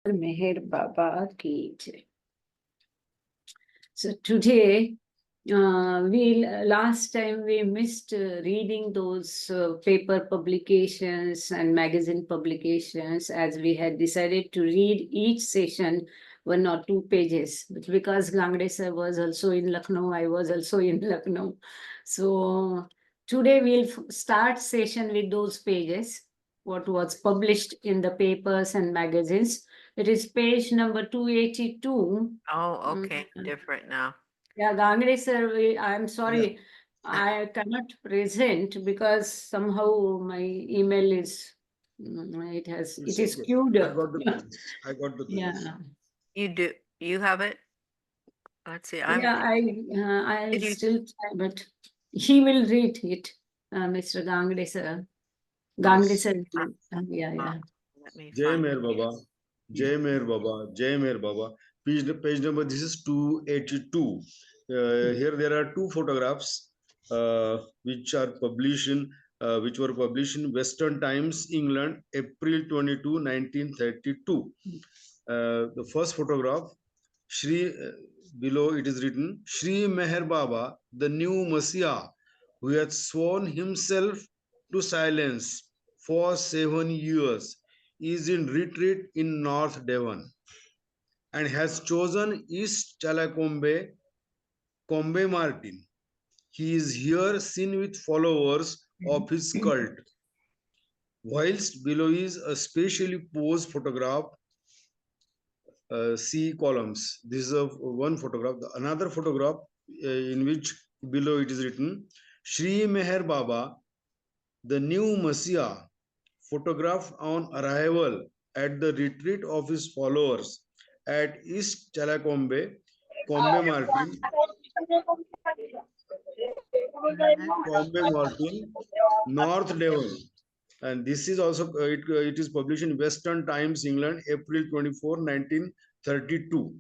Meher Baba ki jai. So today, we last time we missed reading those paper publications and magazine publications, as we had decided to read each session 1 or 2 pages. But because Gangde sir was also in Lucknow, I was also in Lucknow. So today we'll start session with those pages, what was published in the papers and magazines. It is page number 282. Oh, okay. Different now. Yeah, Gangre sir, I'm Yeah, sorry, I cannot present because somehow my email is, it it's is okay. queued I up. got the pages. I got the pages. Yeah, You do. You have it. Let's see. yeah, I'll Did you? still try, but he will read it, Mr. Gangre sir. Gangre Yes. sir, yeah, Uh, yeah. let me Jai find. Meher Baba. Jai Meher Baba. Jai Meher Baba. Page number, this is 282. Here there are two photographs which are published in which were published in Western Times, England, April 22, 1932. The first photograph, Shri, below it is written, Shri Meher Baba, the new Messiah, who had sworn himself to silence for 7 years, is in retreat in North Devon and has chosen East Chalakombe, Combe Martin. He is here seen with followers of his cult. Whilst below is a specially posed photograph, C columns. This is a one photograph. Another photograph in which below it is written, Shri Meher Baba, the new Messiah, photographed on arrival at the retreat of his followers at East Chalakombe, Combe Martin, Combe Martin, North Devon. And this is also, it is published in Western Times, England, April 24, 1932.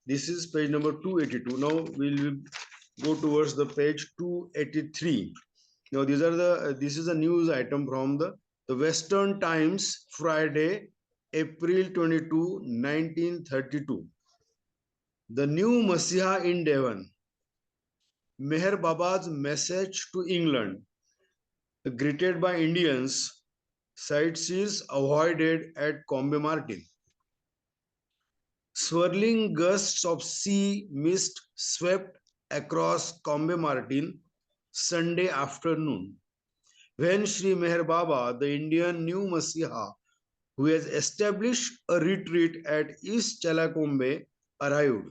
This is page number 282. Now we will go towards the page 283. Now these are the this is a news item from the Western Times, Friday, April 22, 1932. The new Messiah in Devon. Meher Baba's message to England. Greeted by Indians, sightseers avoided at Combe Martin. Swirling gusts of sea mist swept across Combe Martin Sunday afternoon when Sri Meher Baba, the Indian new Messiah, who has established a retreat at East Chalakombe, arrived.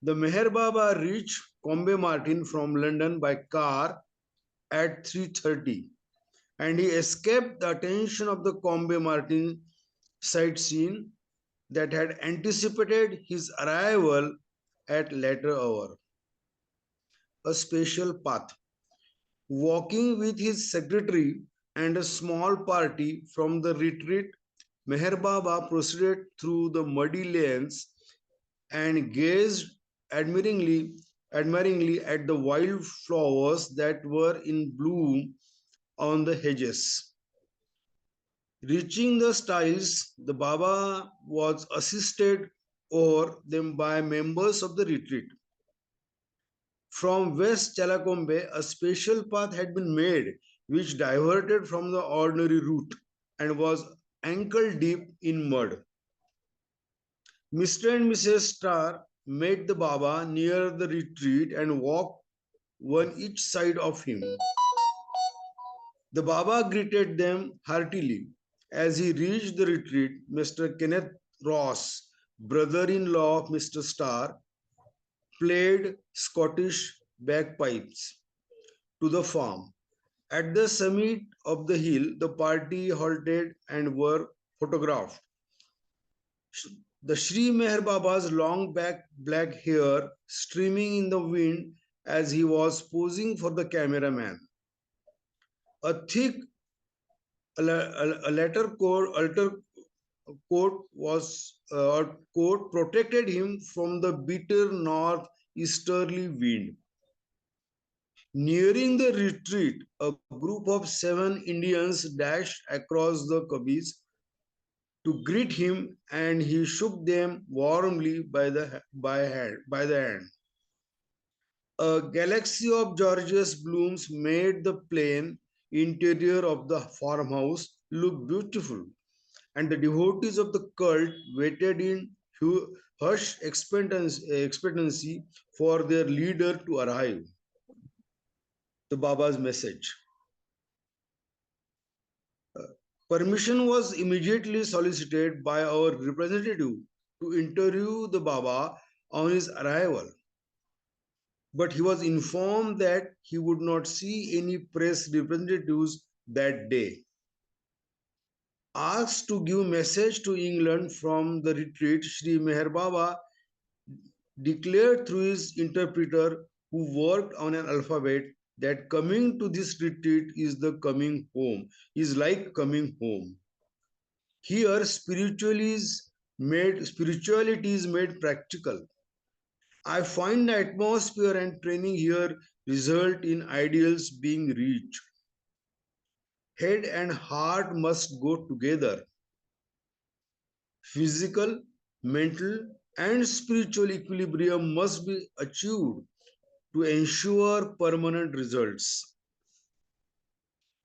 The Meher Baba reached Combe Martin from London by car at 3:30 and he escaped the attention of the Combe Martin sightseeing that had anticipated his arrival at later hour. A special path. Walking with his secretary and a small party from the retreat, Meher Baba proceeded through the muddy lanes and gazed admiringly, admiringly at the wild flowers that were in bloom on the hedges. Reaching the stiles, the Baba was assisted over them by members of the retreat. From West Chalakombe, a special path had been made which diverted from the ordinary route and was ankle deep in mud. Mr. and Mrs. Starr met the Baba near the retreat and walked one each side of him. The Baba greeted them heartily. As he reached the retreat, Mr. Kenneth Ross, brother-in-law of Mr. Starr, played Scottish bagpipes to the farm. At the summit of the hill, the party halted and were photographed. The Sri Meher Baba's long black hair streaming in the wind as he was posing for the cameraman. A thick altar coat was coat protected him from the bitter northeasterly wind. Nearing the retreat, a group of 7 Indians dashed across the Kabis to greet him, and he shook them warmly by the hand. A galaxy of gorgeous blooms made the plain interior of the farmhouse look beautiful, and the devotees of the cult waited in hushed expectancy for their leader to arrive. The Baba's message. Permission was immediately solicited by our representative to interview the Baba on his arrival, but he was informed that he would not see any press representatives that day. Asked to give message to England from the retreat, Sri Meher Baba declared through his interpreter who worked on an alphabet that coming to this retreat is the coming home, is like coming home. Here spirituality is made practical. I find the atmosphere and training here result in ideals being reached. Head and heart must go together. Physical, mental, and spiritual equilibrium must be achieved to ensure permanent results.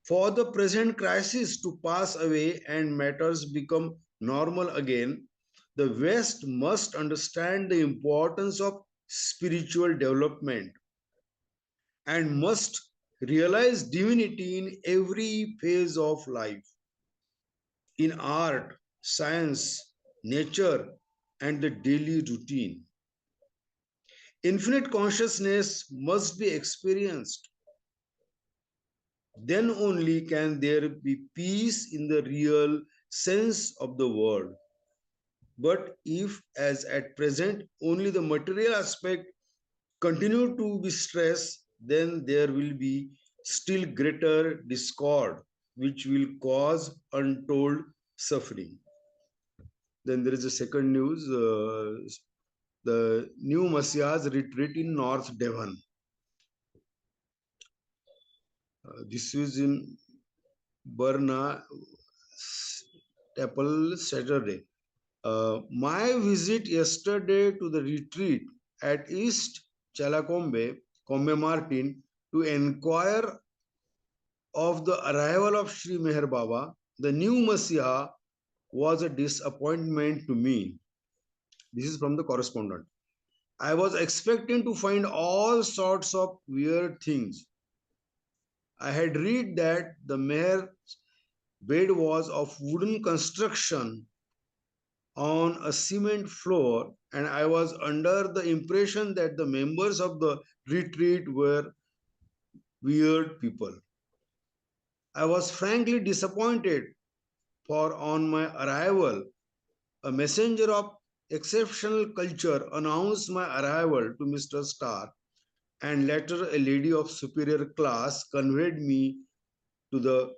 For the present crisis to pass away and matters become normal again, the West must understand the importance of spiritual development and must realize divinity in every phase of life, in art, science, nature, and the daily routine. Infinite consciousness must be experienced. Then only can there be peace in the real sense of the word. But if, as at present, only the material aspect continue to be stressed, then there will be still greater discord, which will cause untold suffering. Then there is a second news, the new Messiah's retreat in North Devon. This is in Burna Temple Saturday. My visit yesterday to the retreat at East Chalakombe, Combe Martin, to inquire of the arrival of Sri Meher Baba, the new Messiah, was a disappointment to me. This is from the correspondent. I was expecting to find all sorts of weird things. I had read that the Meher's bed was of wooden construction on a cement floor, and I was under the impression that the members of the retreat were weird people. I was frankly disappointed, for on my arrival, a messenger of exceptional culture announced my arrival to Mr. Starr, and later a lady of superior class conveyed me to the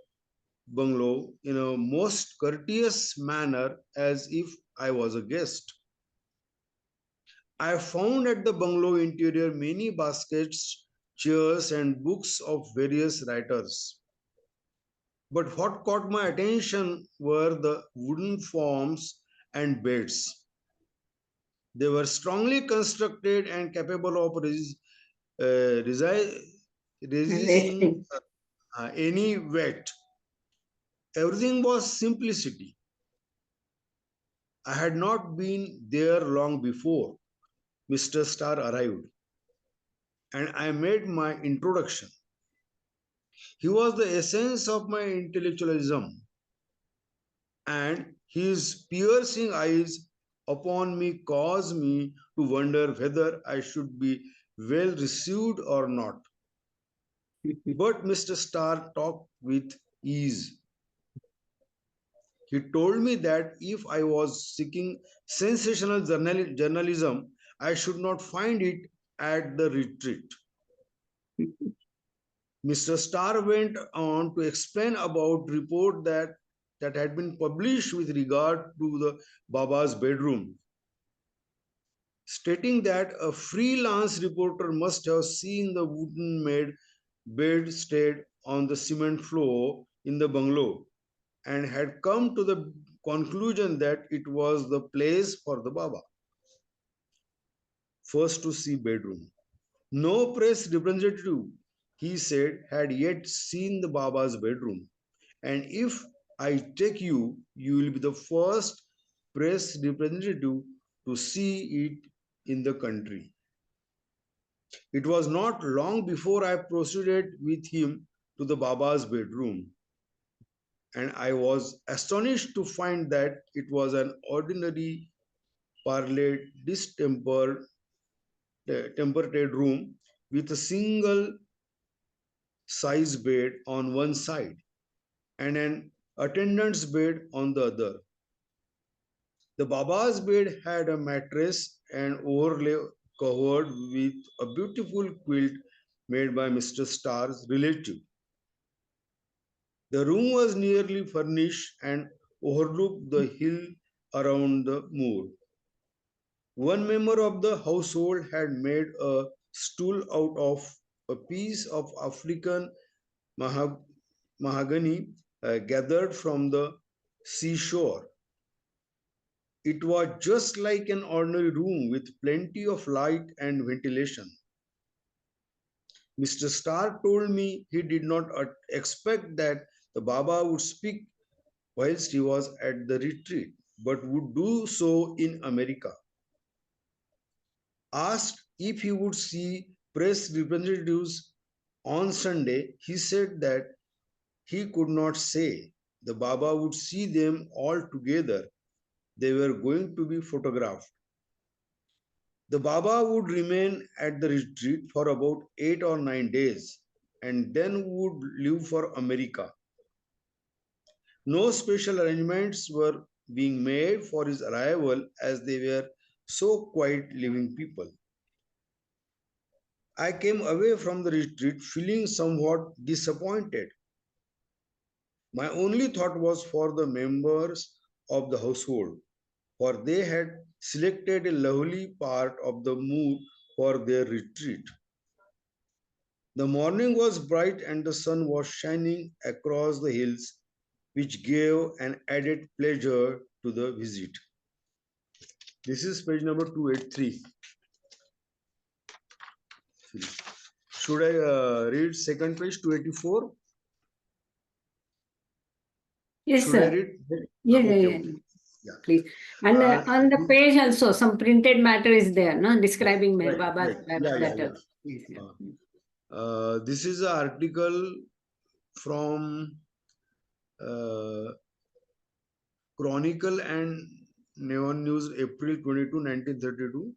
bungalow in a most courteous manner as if I was a guest. I found at the bungalow interior many baskets, chairs, and books of various writers. But what caught my attention were the wooden forms and beds. They were strongly constructed and capable of resisting any weight. Everything was simplicity. I had not been there long before Mr. Starr arrived, and I made my introduction. He was the essence of my intellectualism, and his piercing eyes upon me caused me to wonder whether I should be well received or not. But Mr. Starr talked with ease. He told me that if I was seeking sensational journalism, I should not find it at the retreat. Mr. Starr went on to explain about report that had been published with regard to the Baba's bedroom, stating that a freelance reporter must have seen the wooden made bedstead on the cement floor in the bungalow and had come to the conclusion that it was the place for the Baba. First to see bedroom. No press representative, he said, had yet seen the Baba's bedroom. And if I take you, you will be the first press representative to see it in the country. It was not long before I proceeded with him to the Baba's bedroom, and I was astonished to find that it was an ordinary parlour distempered tempered room with a single size bed on one side and an attendant's bed on the other. The Baba's bed had a mattress and overlay covered with a beautiful quilt made by Mr. Starr's relative. The room was nearly furnished and overlooked the hill around the moor. One member of the household had made a stool out of a piece of African mahogany gathered from the seashore. It was just like an ordinary room with plenty of light and ventilation. Mr. Starr told me he did not expect that the Baba would speak whilst he was at the retreat, but would do so in America. Asked if he would see press representatives on Sunday, he said that he could not say. The Baba would see them all together. They were going to be photographed. The Baba would remain at the retreat for about 8 or 9 days and then would leave for America. No special arrangements were being made for his arrival as they were so quiet living people. I came away from the retreat feeling somewhat disappointed. My only thought was for the members of the household, for they had selected a lovely part of the moor for their retreat. The morning was bright and the sun was shining across the hills, which gave an added pleasure to the visit. This is page number 283. Should I read second page 284? Yes, Should I sir. read? Yeah, Okay, yeah, okay. yeah. Please. And on the page also, some printed matter is there, no? Describing Meher Right, Baba's right. Yeah, yeah, better. yeah. Yes, yeah. This is an article from uh, Chronicle and Neon News, April 22, 1932.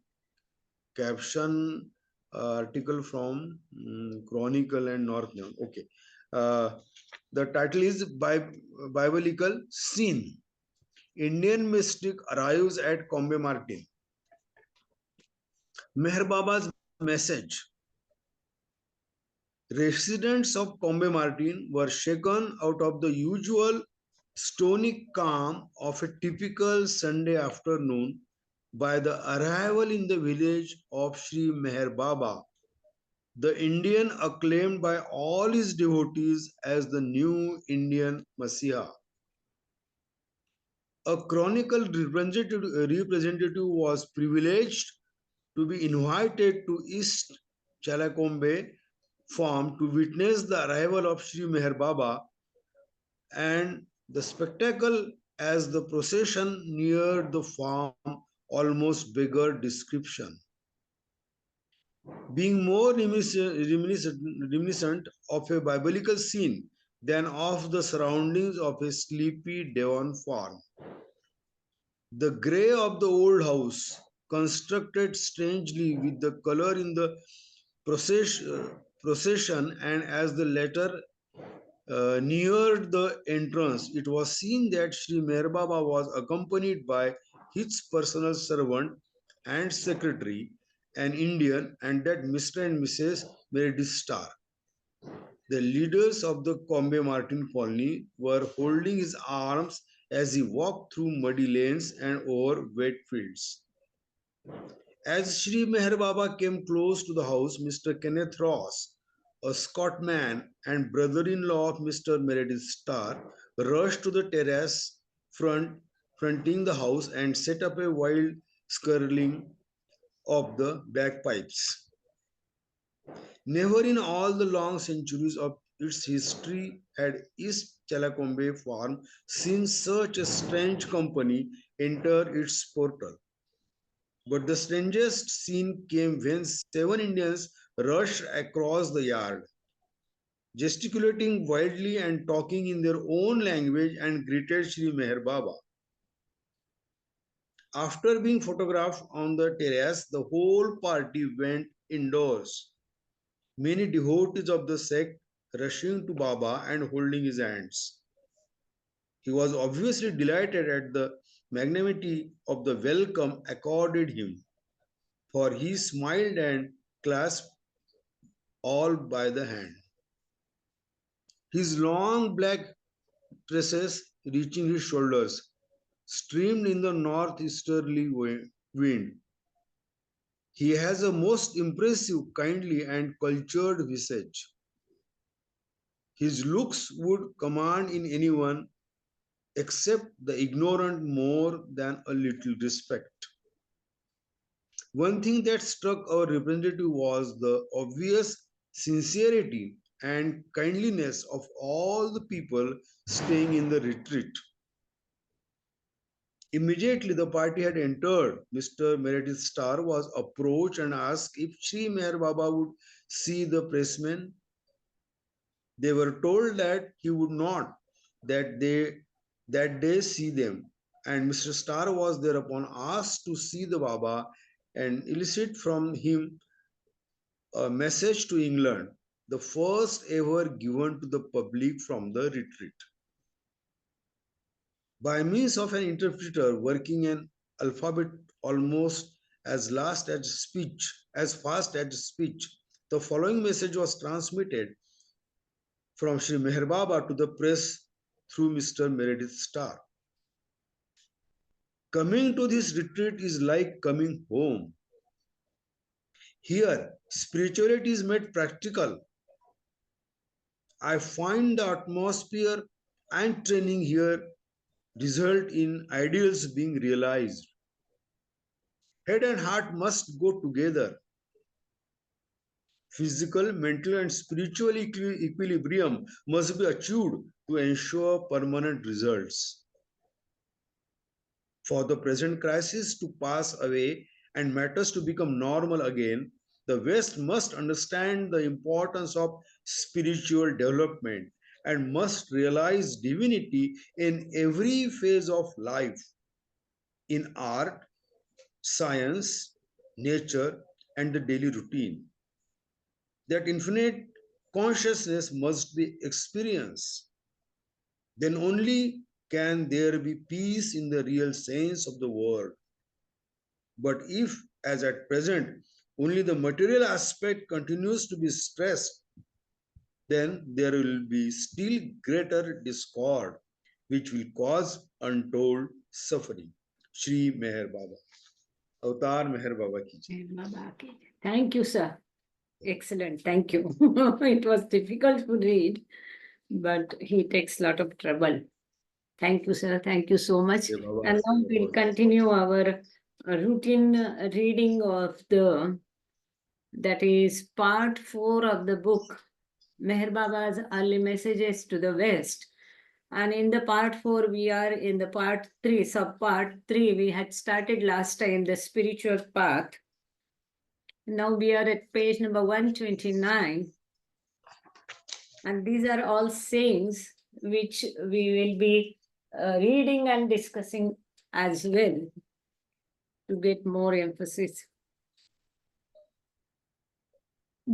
Caption article from Chronicle and North Neon. Okay. The title is Biblical Scene. Indian mystic arrives at Combe Martin. Meher Baba's message. Residents of Combe Martin were shaken out of the usual stony calm of a typical Sunday afternoon by the arrival in the village of Sri Meher Baba, the Indian acclaimed by all his devotees as the new Indian Messiah. A chronicle representative was privileged to be invited to East Chalakombe farm to witness the arrival of Sri Meher Baba, and the spectacle as the procession neared the farm almost beggared description. Being more reminiscent of a biblical scene than of the surroundings of a sleepy Devon farm. The grey of the old house, constructed strangely with the color in the procession, and as the latter neared the entrance, it was seen that Sri Meher Baba was accompanied by his personal servant and secretary, an Indian, and that Mr. and Mrs. Meredith Starr. The leaders of the Combe Martin colony were holding his arms as he walked through muddy lanes and over wet fields. As Sri Meher Baba came close to the house, Mr. Kenneth Ross, a Scotsman and brother-in-law of Mr. Meredith Starr, rushed to the terrace front fronting the house and set up a wild skirling of the bagpipes. Never in all the long centuries of its history had East Chalakombe farm seen such a strange company enter its portal. But the strangest scene came when 7 Indians rushed across the yard, gesticulating wildly and talking in their own language, and greeted Sri Meher Baba. After being photographed on the terrace, the whole party went indoors. Many devotees of the sect rushing to Baba and holding his hands. He was obviously delighted at the magnanimity of the welcome accorded him, for he smiled and clasped all by the hand. His long black tresses reaching his shoulders streamed in the northeasterly wind. He has a most impressive, kindly, and cultured visage. His looks would command in anyone except the ignorant more than a little respect. One thing that struck our representative was the obvious sincerity and kindliness of all the people staying in the retreat. Immediately the party had entered, Mr. Meredith Starr was approached and asked if Sri Meher Baba would see the pressmen. They were told that he would not, that they see them. And Mr. Starr was thereupon asked to see the Baba and elicit from him a message to England, the first ever given to the public from the retreat. By means of an interpreter working an alphabet almost as fast as speech, the following message was transmitted from Sri Meher Baba to the press through Mr. Meredith Starr. Coming to this retreat is like coming home. Here, spirituality is made practical. I find the atmosphere and training here result in ideals being realized. Head and heart must go together. Physical, mental, and spiritual equilibrium must be achieved to ensure permanent results. For the present crisis to pass away and matters to become normal again, the West must understand the importance of spiritual development and must realize divinity in every phase of life, in art, science, nature, and the daily routine. That infinite consciousness must be experienced. Then only can there be peace in the real sense of the word. But if, as at present, only the material aspect continues to be stressed, then there will be still greater discord, which will cause untold suffering. Shri Meher Baba. Avatar Meher Baba ki jai. Thank you, sir. Excellent. Thank you. It was difficult to read, but he takes a lot of trouble. Thank you, sir. Thank you so much. Jai Baba. And now we'll continue our routine reading of that is part 4 of the book, Meher Baba's Early Messages to the West. And in the part 4, we are in the part 3, subpart 3. We had started last time the spiritual path. Now we are at page number 129. And these are all sayings which we will be reading and discussing as well to get more emphasis.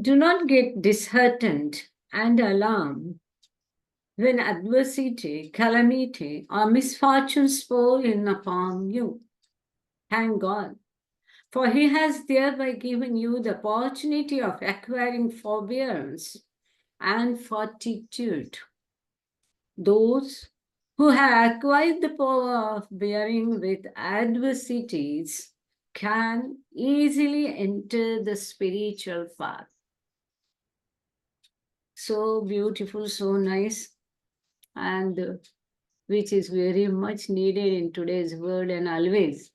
Do not get disheartened and alarmed when adversity, calamity, or misfortunes fall in upon you. Thank God, for He has thereby given you the opportunity of acquiring forbearance and fortitude. Those who have acquired the power of bearing with adversities can easily enter the spiritual path. So beautiful, so nice. And which is very much needed in today's world and always.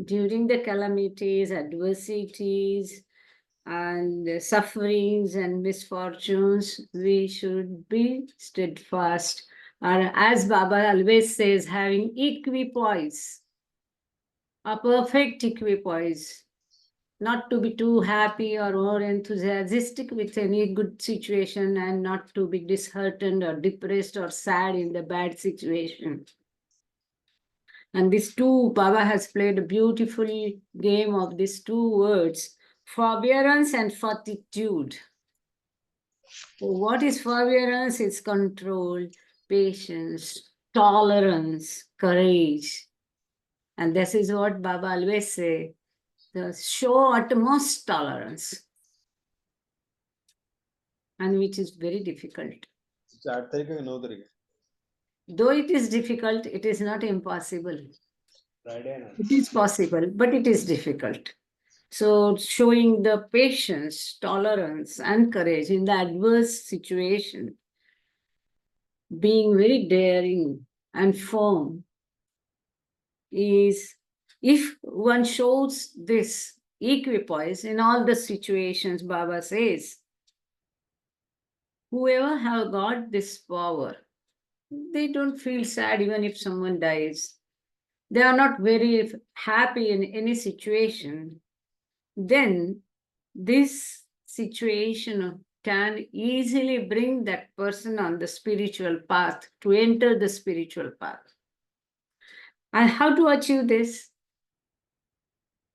During the calamities, adversities, and sufferings and misfortunes, we should be steadfast. Or as Baba always says, having equipoise, a perfect equipoise, not to be too happy or more enthusiastic with any good situation and not to be disheartened or depressed or sad in the bad situation. And these two, Baba has played a beautiful game of these two words, forbearance and fortitude. So what is forbearance? It's control, patience, tolerance, courage. And this is what Baba always say, show utmost tolerance. And which is very difficult. 8 तारीख है 9 तारीख Though it is difficult, it is not impossible. Friday है ना It is possible, but it is difficult. So showing the patience, tolerance, and courage in the adverse situation, being very daring and firm, is if one shows this equipoise in all the situations, Baba says, whoever have got this power, they don't feel sad even if someone dies. They are not very happy in any situation. Then this situation can easily bring that person on the spiritual path, to enter the spiritual path. And how to achieve this?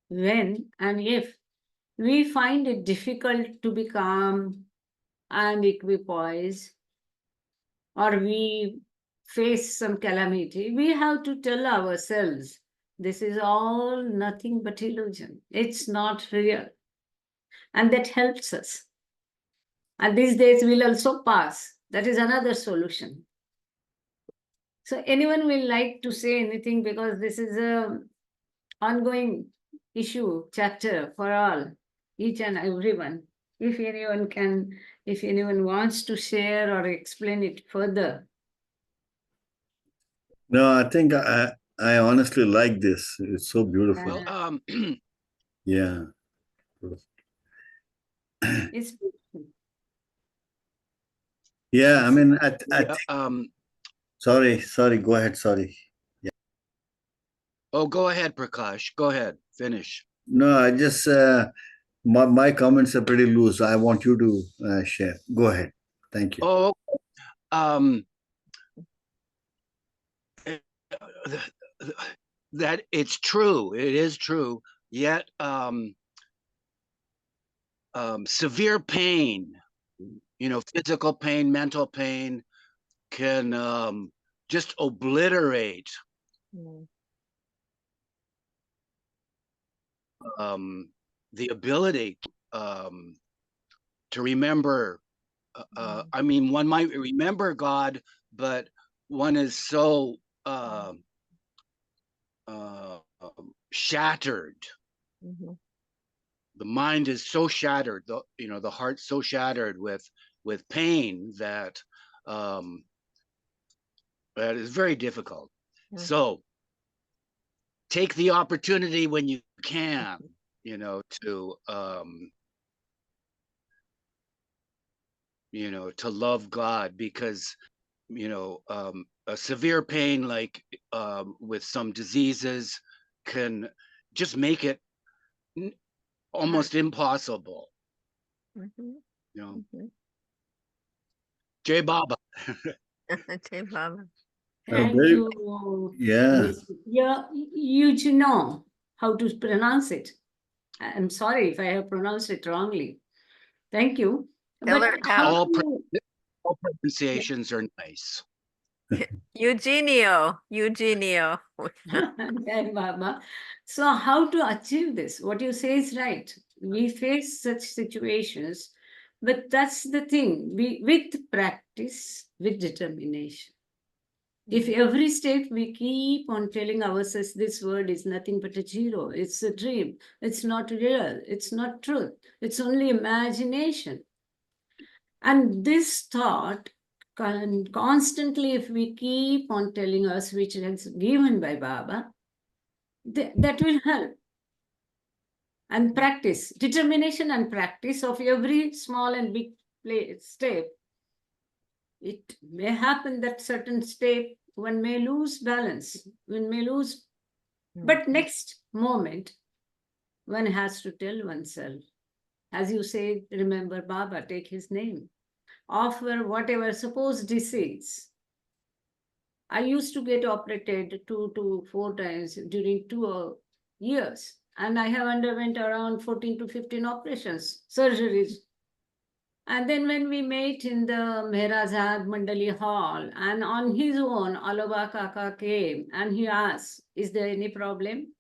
When and if we find it difficult to be calm and equipoise, or we face some calamity, we have to tell ourselves, this is all nothing but illusion. It's not real. And that helps us. And these days will also pass. That is another solution. So anyone will like to say anything, because this is a ongoing issue, chapter for all, each and everyone. If anyone wants to share or explain it further. No, I think I honestly like this. It's so beautiful. Well, Yeah. It's beautiful. Yeah, I mean, I yeah, think, sorry, go ahead, sorry. oh, go ahead, Prakash. Go ahead. Finish. No, I just, my comments are pretty loose. I want you to share. Go ahead. Thank you. Oh, that it's true. It is true. Yet, severe pain, physical pain, mental pain, can just obliterate the ability to remember. I mean, one might remember God, but one is so shattered. The mind is so shattered, the heart's so shattered with pain that that is very difficult. So take the opportunity when you can, to love God, because a severe pain like with some diseases can just make it almost impossible. Jai Baba. Jai Baba. Thank very- you. Yeah. Yeah, you know how to pronounce it. I'm sorry if I have pronounced it wrongly. Thank you. Tell her how. All pronunciations are nice. Eugenio. Okay, Baba. So how to achieve this? What you say is right. We face such situations, but that's the thing. With practice, with determination. If every step we keep on telling ourselves this world is nothing but a zero, it's a dream, it's not real, it's not truth, it's only imagination. And this thought constantly, if we keep on telling us which is given by Baba, that will help. And practice, determination and practice of every small and big step. It may happen that certain step one may lose balance, one may lose, but next moment one has to tell oneself, as you say, remember Baba, take his name, offer whatever, suppose disease. I used to get operated 2 to 4 times during 2 years, and I have underwent around 14 to 15 operations, surgeries. And then when we met in the Meherazad Mandali Hall, and on his own, Aloba Kaka came and he asked, is there any problem?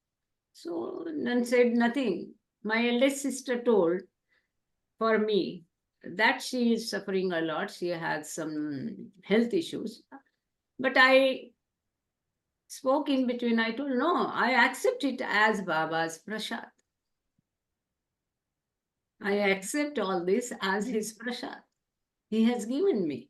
So none said nothing. My eldest sister told for me that she is suffering a lot. She has some health issues. But I spoke in between. I told, no, I accept it as Baba's prasad. I accept all this as his prasad. He has given me.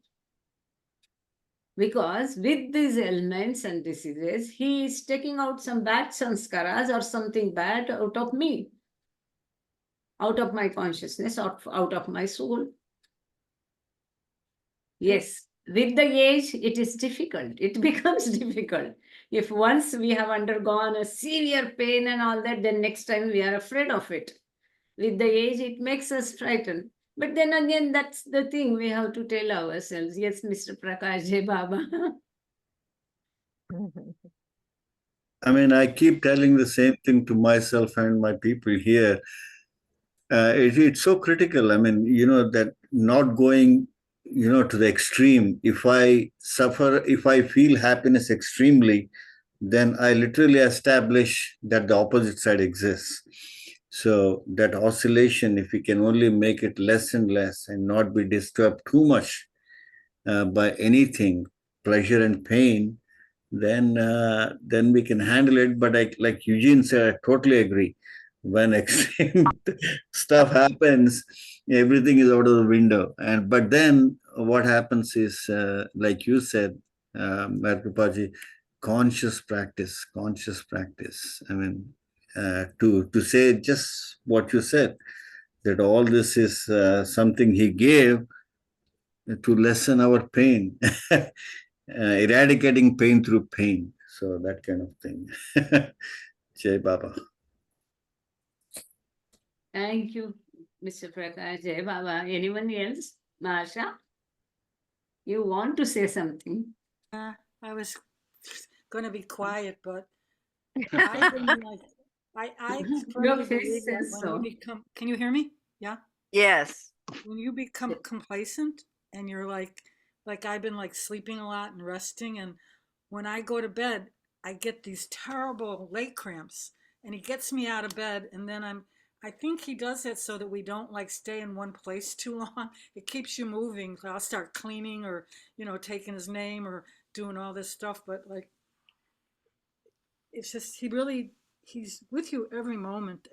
Because with these ailments and diseases, he is taking out some bad sanskaras or something bad out of me, out of my consciousness, out of my soul. Yes, with the age, it is difficult. It becomes difficult. If once we have undergone a severe pain and all that, then next time we are afraid of it. With the age, it makes us frightened. But then again, that's the thing we have to tell ourselves. Yes, Mr. Prakash Jai Baba. I mean, I keep telling the same thing to myself and my people here. It's so critical. I mean, that not going, to the extreme. If I suffer, if I feel happiness extremely, then I literally establish that the opposite side exists. So that oscillation, if we can only make it less and less and not be disturbed too much by anything, pleasure and pain, then we can handle it. But like Eugene said, I totally agree. When extreme stuff happens, everything is out of the window. But then what happens is, like you said, Meherkrupaji, conscious practice. I mean, to say just what you said, that all this is something he gave to lessen our pain, eradicating pain through pain. So that kind of thing. Jai Baba. Thank you, Mr. Prakash Jai Baba. Anyone else? Marsha? You want to say something? I was going to be quiet, but I've been like, I Your firmly face believe that says when you so. become, can you hear me? Yeah. Yes. When you become complacent and you're like I've been like sleeping a lot and resting, and when I go to bed, I get these terrible leg cramps, and he gets me out of bed, and then I think he does that so that we don't like stay in one place too long. It keeps you moving. I'll start cleaning or, taking his name or doing all this stuff, but like, it's just, he's with you every moment,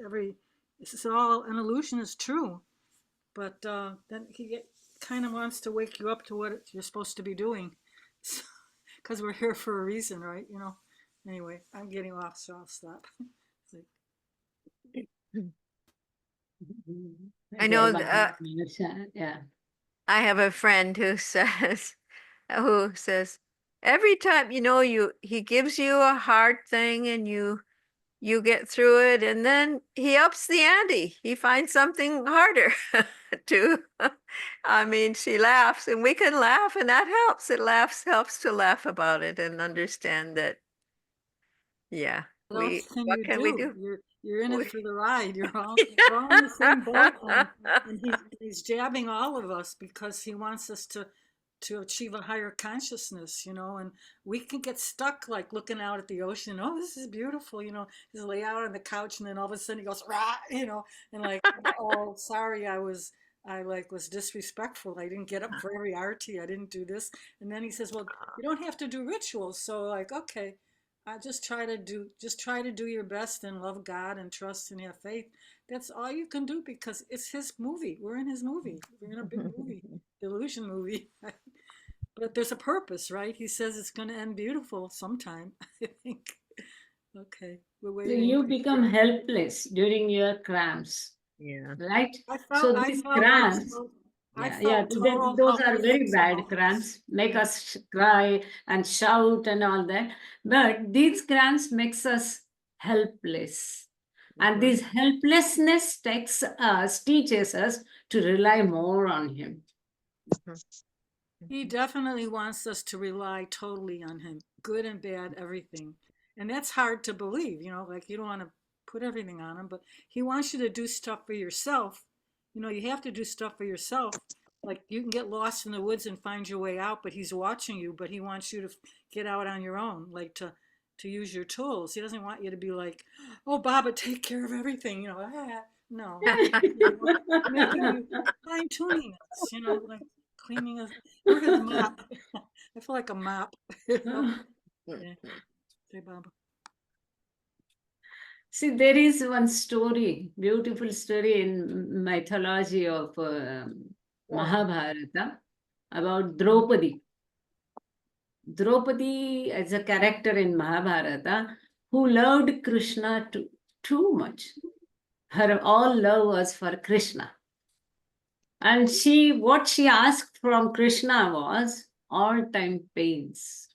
this is all an illusion, is true. But then he kind of wants to wake you up to what you're supposed to be doing. Because we're here for a reason, right? Anyway, I'm getting off, so I'll stop. I know Yeah. I have a friend who says every time, he gives you a hard thing and you get through it, and then he ups the ante. He finds something harder to. I mean, she laughs, and we can laugh, and that helps. Helps to laugh about it and understand that. Yeah, What else can what you can we do? do? You're in it We- for the ride. We're all in the same boat, and he's jabbing all of us because he wants us to achieve a higher consciousness, and we can get stuck like looking out at the ocean. Oh, this is beautiful, just lay out on the couch, and then all of a sudden he goes, rah, and like, oh, sorry, I was disrespectful. I didn't get up for every arti. I didn't do this. And then he says, well, you don't have to do rituals. So like, okay, I just try to do your best and love God and trust and have faith. That's all you can do because it's his movie. We're in his movie. We're in a big movie, illusion movie. But there's a purpose, right? He says it's going to end beautiful sometime, I think. Okay, we're So waiting. you become helpless during your cramps, Yeah. right? I So felt, I these felt, I cramps, felt, I yeah, felt total those are very helplessness in bad all cramps, this. make Yeah. us cry and shout and all that. But these cramps makes us helpless. And Mhm. this helplessness teaches us to rely more on him. He definitely wants us to rely totally on him, good and bad, everything. And that's hard to believe, you know, like you don't want to put everything on him, but he wants you to do stuff for yourself. You know, you have to do stuff for yourself. Like you can get lost in the woods and find your way out, but he's watching you, but he wants you to get out on your own, like to use your tools. He doesn't want you to be like, "Oh, Baba, take care of everything," you know. No, making you fine tuning us, you know, like cleaning us. We're his mop. I feel like a mop. You know? Yeah. Say, Baba. See, there is one story, beautiful story in mythology of Mahabharata about Draupadi. Draupadi as a character in Mahabharata who loved Krishna too much. Her all love was for Krishna. And what she asked from Krishna was all-time pains.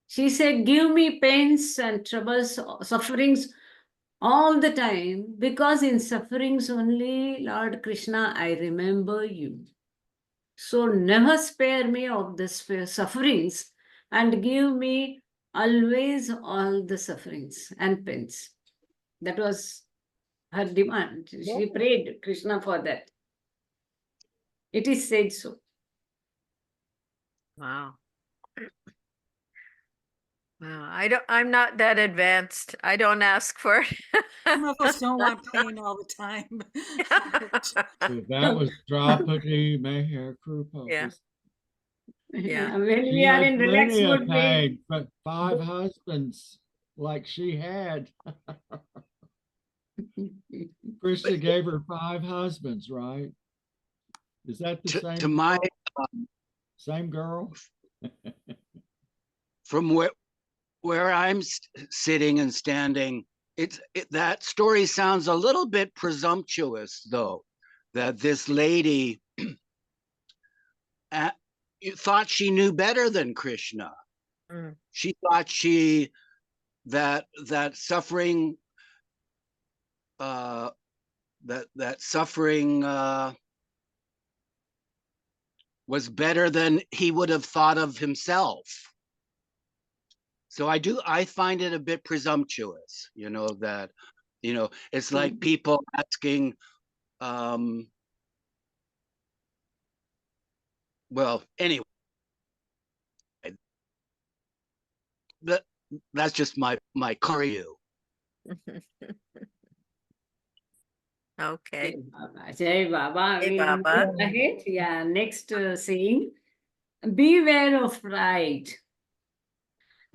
She said, give me pains and troubles, sufferings all the time, because in sufferings only, Lord Krishna, I remember you. So never spare me of the sufferings and give me always all the sufferings and pains. That was her demand. She prayed Krishna for that. It is said so. Wow. Wow. I'm not that advanced. I don't ask for it. Some of us don't want pain all the time. So that was Draupadi Meherkrupa. Yeah. Yeah. When She we are had in relaxed plenty of mood, pain, but 5 husbands like she had. Krishna gave her 5 husbands, right? Is that the same To my same girl? from where I'm sitting and standing, that story sounds a little bit presumptuous, though, that this lady thought she knew better than Krishna. Mm. She thought that suffering that suffering was better than he would have thought of himself. So I find it a bit presumptuous, that, it's like people asking, well, anyway, that's just my view. Okay. Jai Baba. Hey, We'll Baba. move ahead. Yeah, next saying, beware of pride.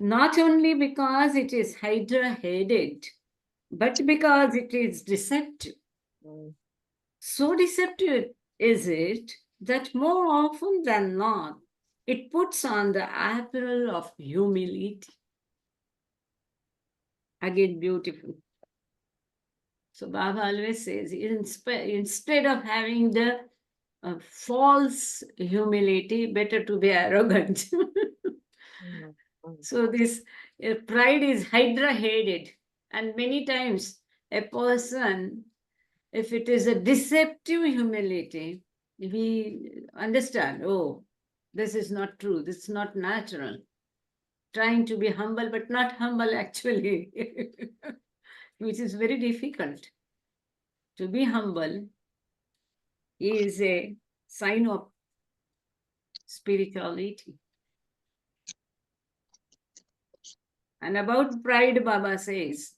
Not only because it is hydra-headed, but because it is deceptive. Mm. So deceptive is it that more often than not, it puts on the apparel of humility. Again, beautiful. So Baba always says, instead of having the false humility, better to be arrogant. Mm. So this pride is hydra-headed, and many times a person, if it is a deceptive humility, we understand, oh, this is not true, this is not natural. Trying to be humble, but not humble actually, which is very difficult. To be humble is a sign of spirituality. And about pride, Baba says,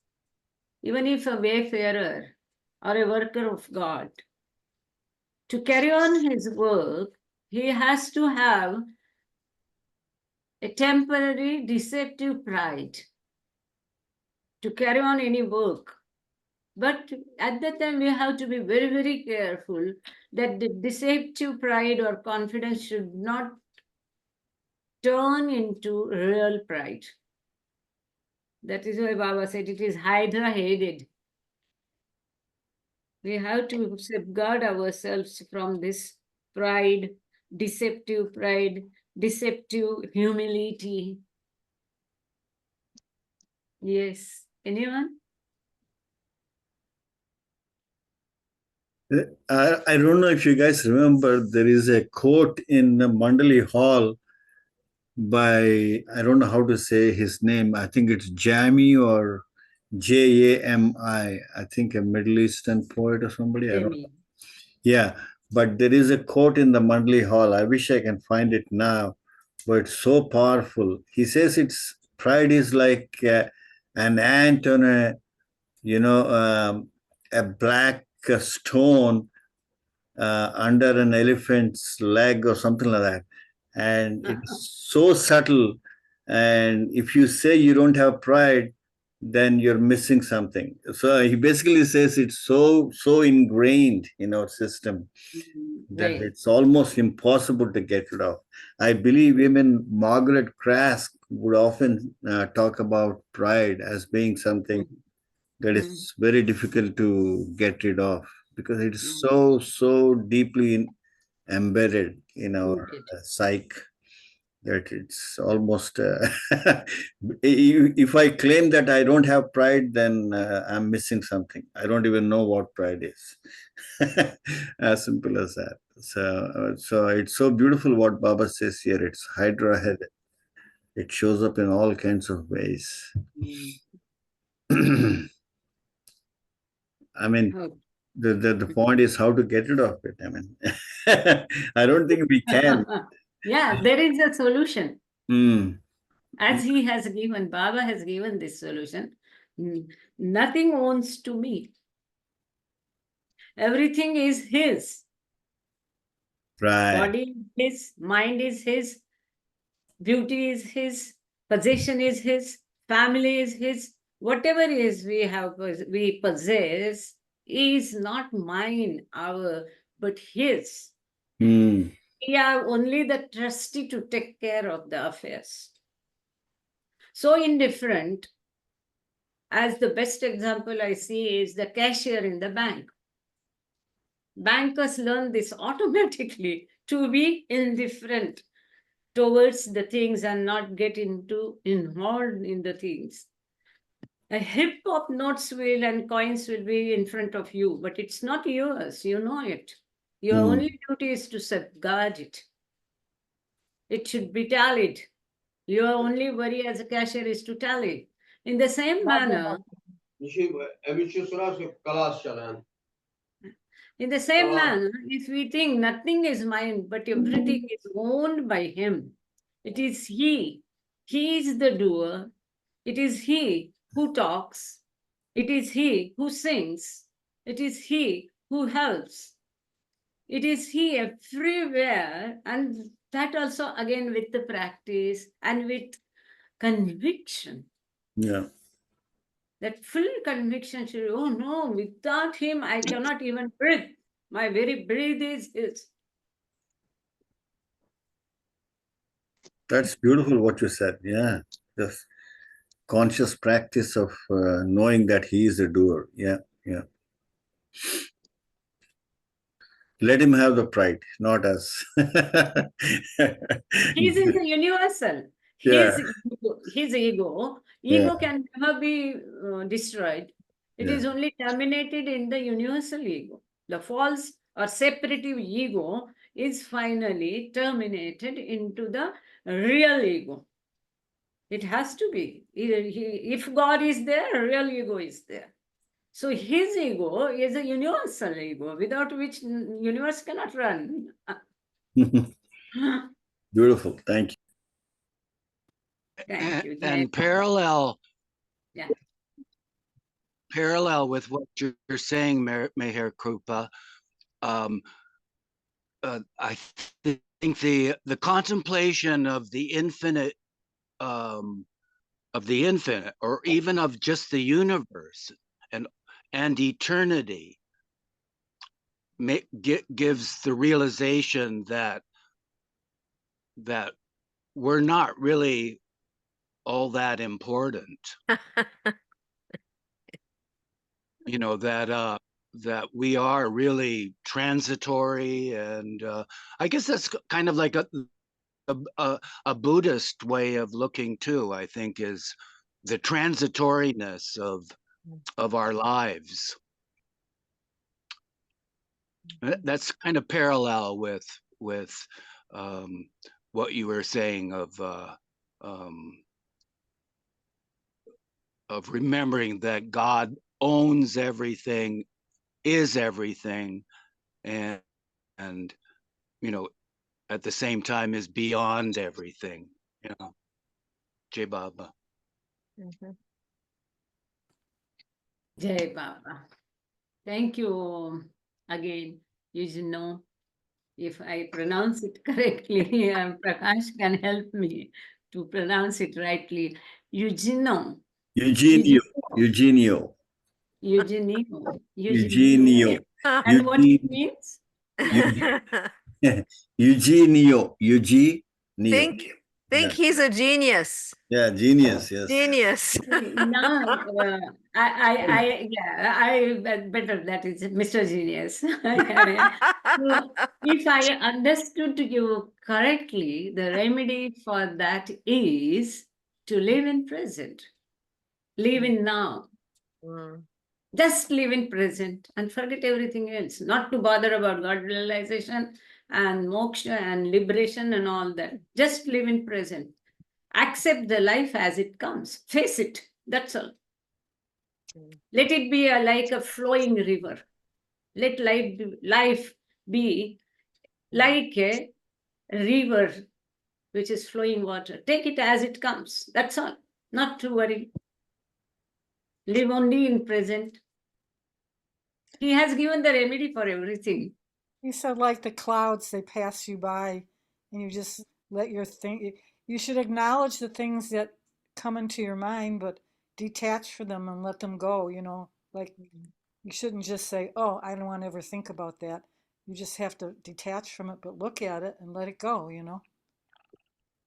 even if a wayfarer or a worker of God, to carry on his work, he has to have a temporary deceptive pride to carry on any work. But at that time, we have to be very, very careful that the deceptive pride or confidence should not turn into real pride. That is why Baba said it is hydra-headed. We have to safeguard ourselves from this pride, deceptive humility. Yes. Anyone? I don't know if you guys remember, there is a quote in the Mandali Hall by, I don't know how to say his name. I think it's Jami or Jami. I think a Middle Eastern poet or somebody. I don't know. Jamie. Yeah, but there is a quote in the Mandali Hall. I wish I can find it now, but it's so powerful. He says it's pride is like an ant on a, a black stone under an elephant's leg or something like that. And it's so subtle. And if you say you don't have pride, then you're missing something. So he basically says it's so ingrained in our system that Right. it's almost impossible to get rid of. I believe even Margaret Krask would often talk about pride as being something that is very difficult to get rid of because it is so deeply embedded in our psyche that it's almost if I claim that I don't have pride, then I'm missing something. I don't even know what pride is. As simple as that. So it's so beautiful what Baba says here. It's hydra headed. It shows up in all kinds of ways. I mean, the point is how to get rid of it. I mean, I don't think we can. Yeah, there is a solution. Mm. As he has given, Baba has given this solution. Nothing owns to me. Everything is his. Right. Body is his, mind is his, beauty is his, possession is his, family is his. Whatever is we possess is not mine, but his. Mm. We are only the trustee to take care of the affairs. So indifferent, as the best example I see is the cashier in the bank. Bankers learn this automatically to be indifferent towards the things and not get involved in the things. A heap of notes and coins will be in front of you, but it's not yours. You know it. Your only duty is to safeguard it. It should be tallied. Your only worry as a cashier is to tally. In the same manner, if we think nothing is mine, but everything is owned by him, it is he. He is the doer. It is he who talks. It is he who sings. It is he who helps. It is he everywhere. And that also again with the practice and with conviction. Yeah. That full conviction should, oh no, without him, I cannot even breathe. My very breath is his. That's beautiful what you said. Yeah. Just conscious practice of knowing that he is a doer. Yeah. Yeah. Let him have the pride, not us. He's in the universal. Yeah. His ego Yeah. can never be destroyed. It is only terminated in the universal ego. The false or separative ego is finally terminated into the real ego. It has to be. If God is there, real ego is there. So his ego is a universal ego, without which universe cannot run. Beautiful. Thank you. Thank you. And parallel with what you're saying, Meherkrupa, I think the contemplation of the infinite, or even of just the universe and eternity, gives the realization that we're not really all that important. You know, that we are really transitory, and I guess that's kind of like a Buddhist way of looking too, I think, is the transitoriness of our lives. That's kind of parallel with what you were saying of remembering that God owns everything, is everything, and you know, at the same time is beyond everything. You know, Jai Baba. Mhm. Jai Baba. Thank you again. You know, if I pronounce it correctly, Prakash can help me to pronounce it rightly. Eugenio. Eugenio. Eugenio. Eugenio. Eugenio. And what it means? Eugenio. Eugenio. Think Yeah. he's a genius. Yeah, genius. Yes. Genius. Now, better that is Mr. Genius. So, if I understood you correctly, the remedy for that is to live in present, live in now. Mm. Just live in present and forget everything else. Not to bother about God realization and moksha and liberation and all that. Just live in present. Accept the life as it comes. Face it. That's all. Let it be like a flowing river. Let life be like a river which is flowing water. Take it as it comes. That's all. Not to worry. Live only in present. He has given the remedy for everything. He said, like the clouds, they pass you by, and you just let your thing. You should acknowledge the things that come into your mind, but detach from them and let them go. You know, like you shouldn't just say, "Oh, I don't want to ever think about that." You just have to detach from it, but look at it and let it go. You know,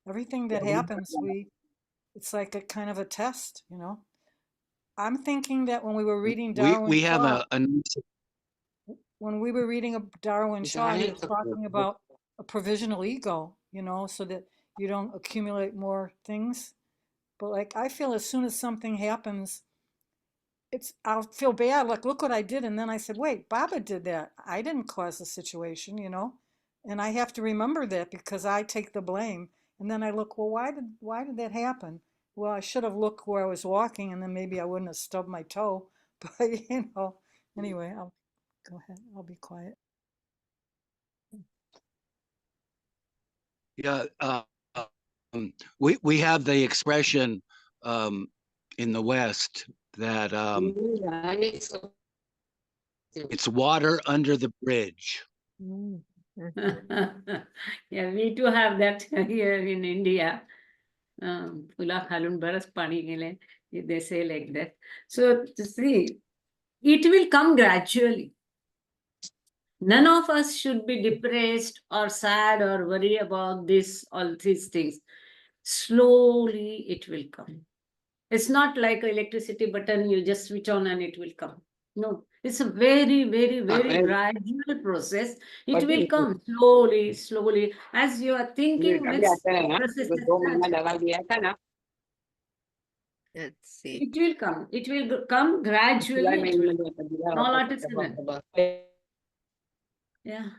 everything that happens, it's like a kind of a test. You know, I'm thinking that when we were reading Darwin We have Shaw, a when we were reading Darwin Shaw, he was talking about a provisional ego, you know, so that you don't accumulate more things. But like, I feel as soon as something happens, I'll feel bad. Like, look what I did. And then I said, wait, Baba did that. I didn't cause the situation, you know? And I have to remember that because I take the blame. And then I look, well, why did that happen? Well, I should have looked where I was walking and then maybe I wouldn't have stubbed my toe. But, you know, anyway, I'll go ahead. I'll be quiet. Yeah, we have the expression in the West that it's water under the bridge. Mm. Yeah, we too have that here in India. Pula khalun baras pani gele. They say like that. So see, it will come gradually. None of us should be depressed or sad or worry about all these things. Slowly it will come. It's not like an electricity button, you just switch on and it will come. No, it's a very, very, very gradual process. It will come slowly, slowly. As you are thinking, this process is started. Let's see. It will come. It will come gradually. It will come. All at a sudden. Yeah.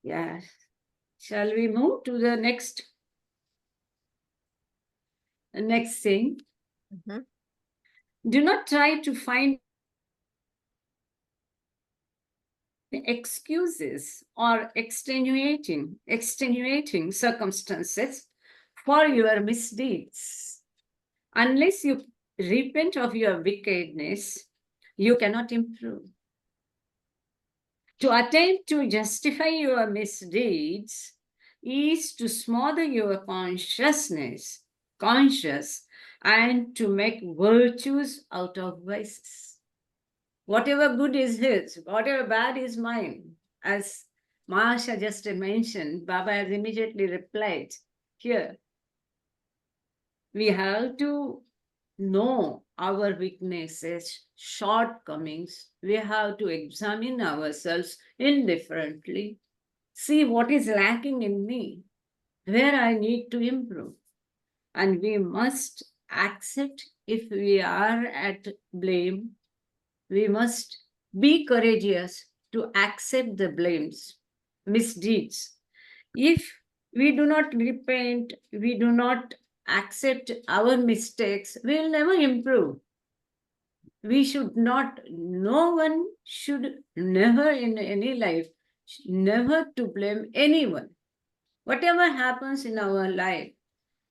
Yes. Shall we move to the next thing? Mhm. Do not try to find excuses or extenuating circumstances for your misdeeds. Unless you repent of your wickedness, you cannot improve. To attempt to justify your misdeeds is to smother your conscious, and to make virtues out of vices. Whatever good is his, whatever bad is mine, as Mahasha just mentioned, Baba has immediately replied, here, we have to know our weaknesses, shortcomings. We have to examine ourselves indifferently, see what is lacking in me, where I need to improve. And we must accept if we are at blame. We must be courageous to accept the blames, misdeeds. If we do not repent, we do not accept our mistakes, we will never improve. We should not, no one should never in any life, never to blame anyone. Whatever happens in our life,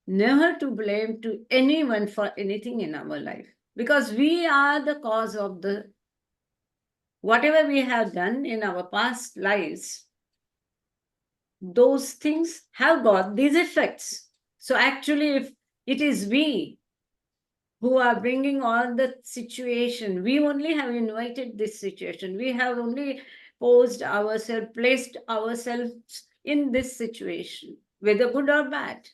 never to blame to anyone for anything in our life, because we are the cause of the whatever we have done in our past lives. Those things have got these effects. So actually, if it is we who are bringing all the situation, we only have invited this situation, we have only posed ourselves, placed ourselves in this situation, whether good or bad.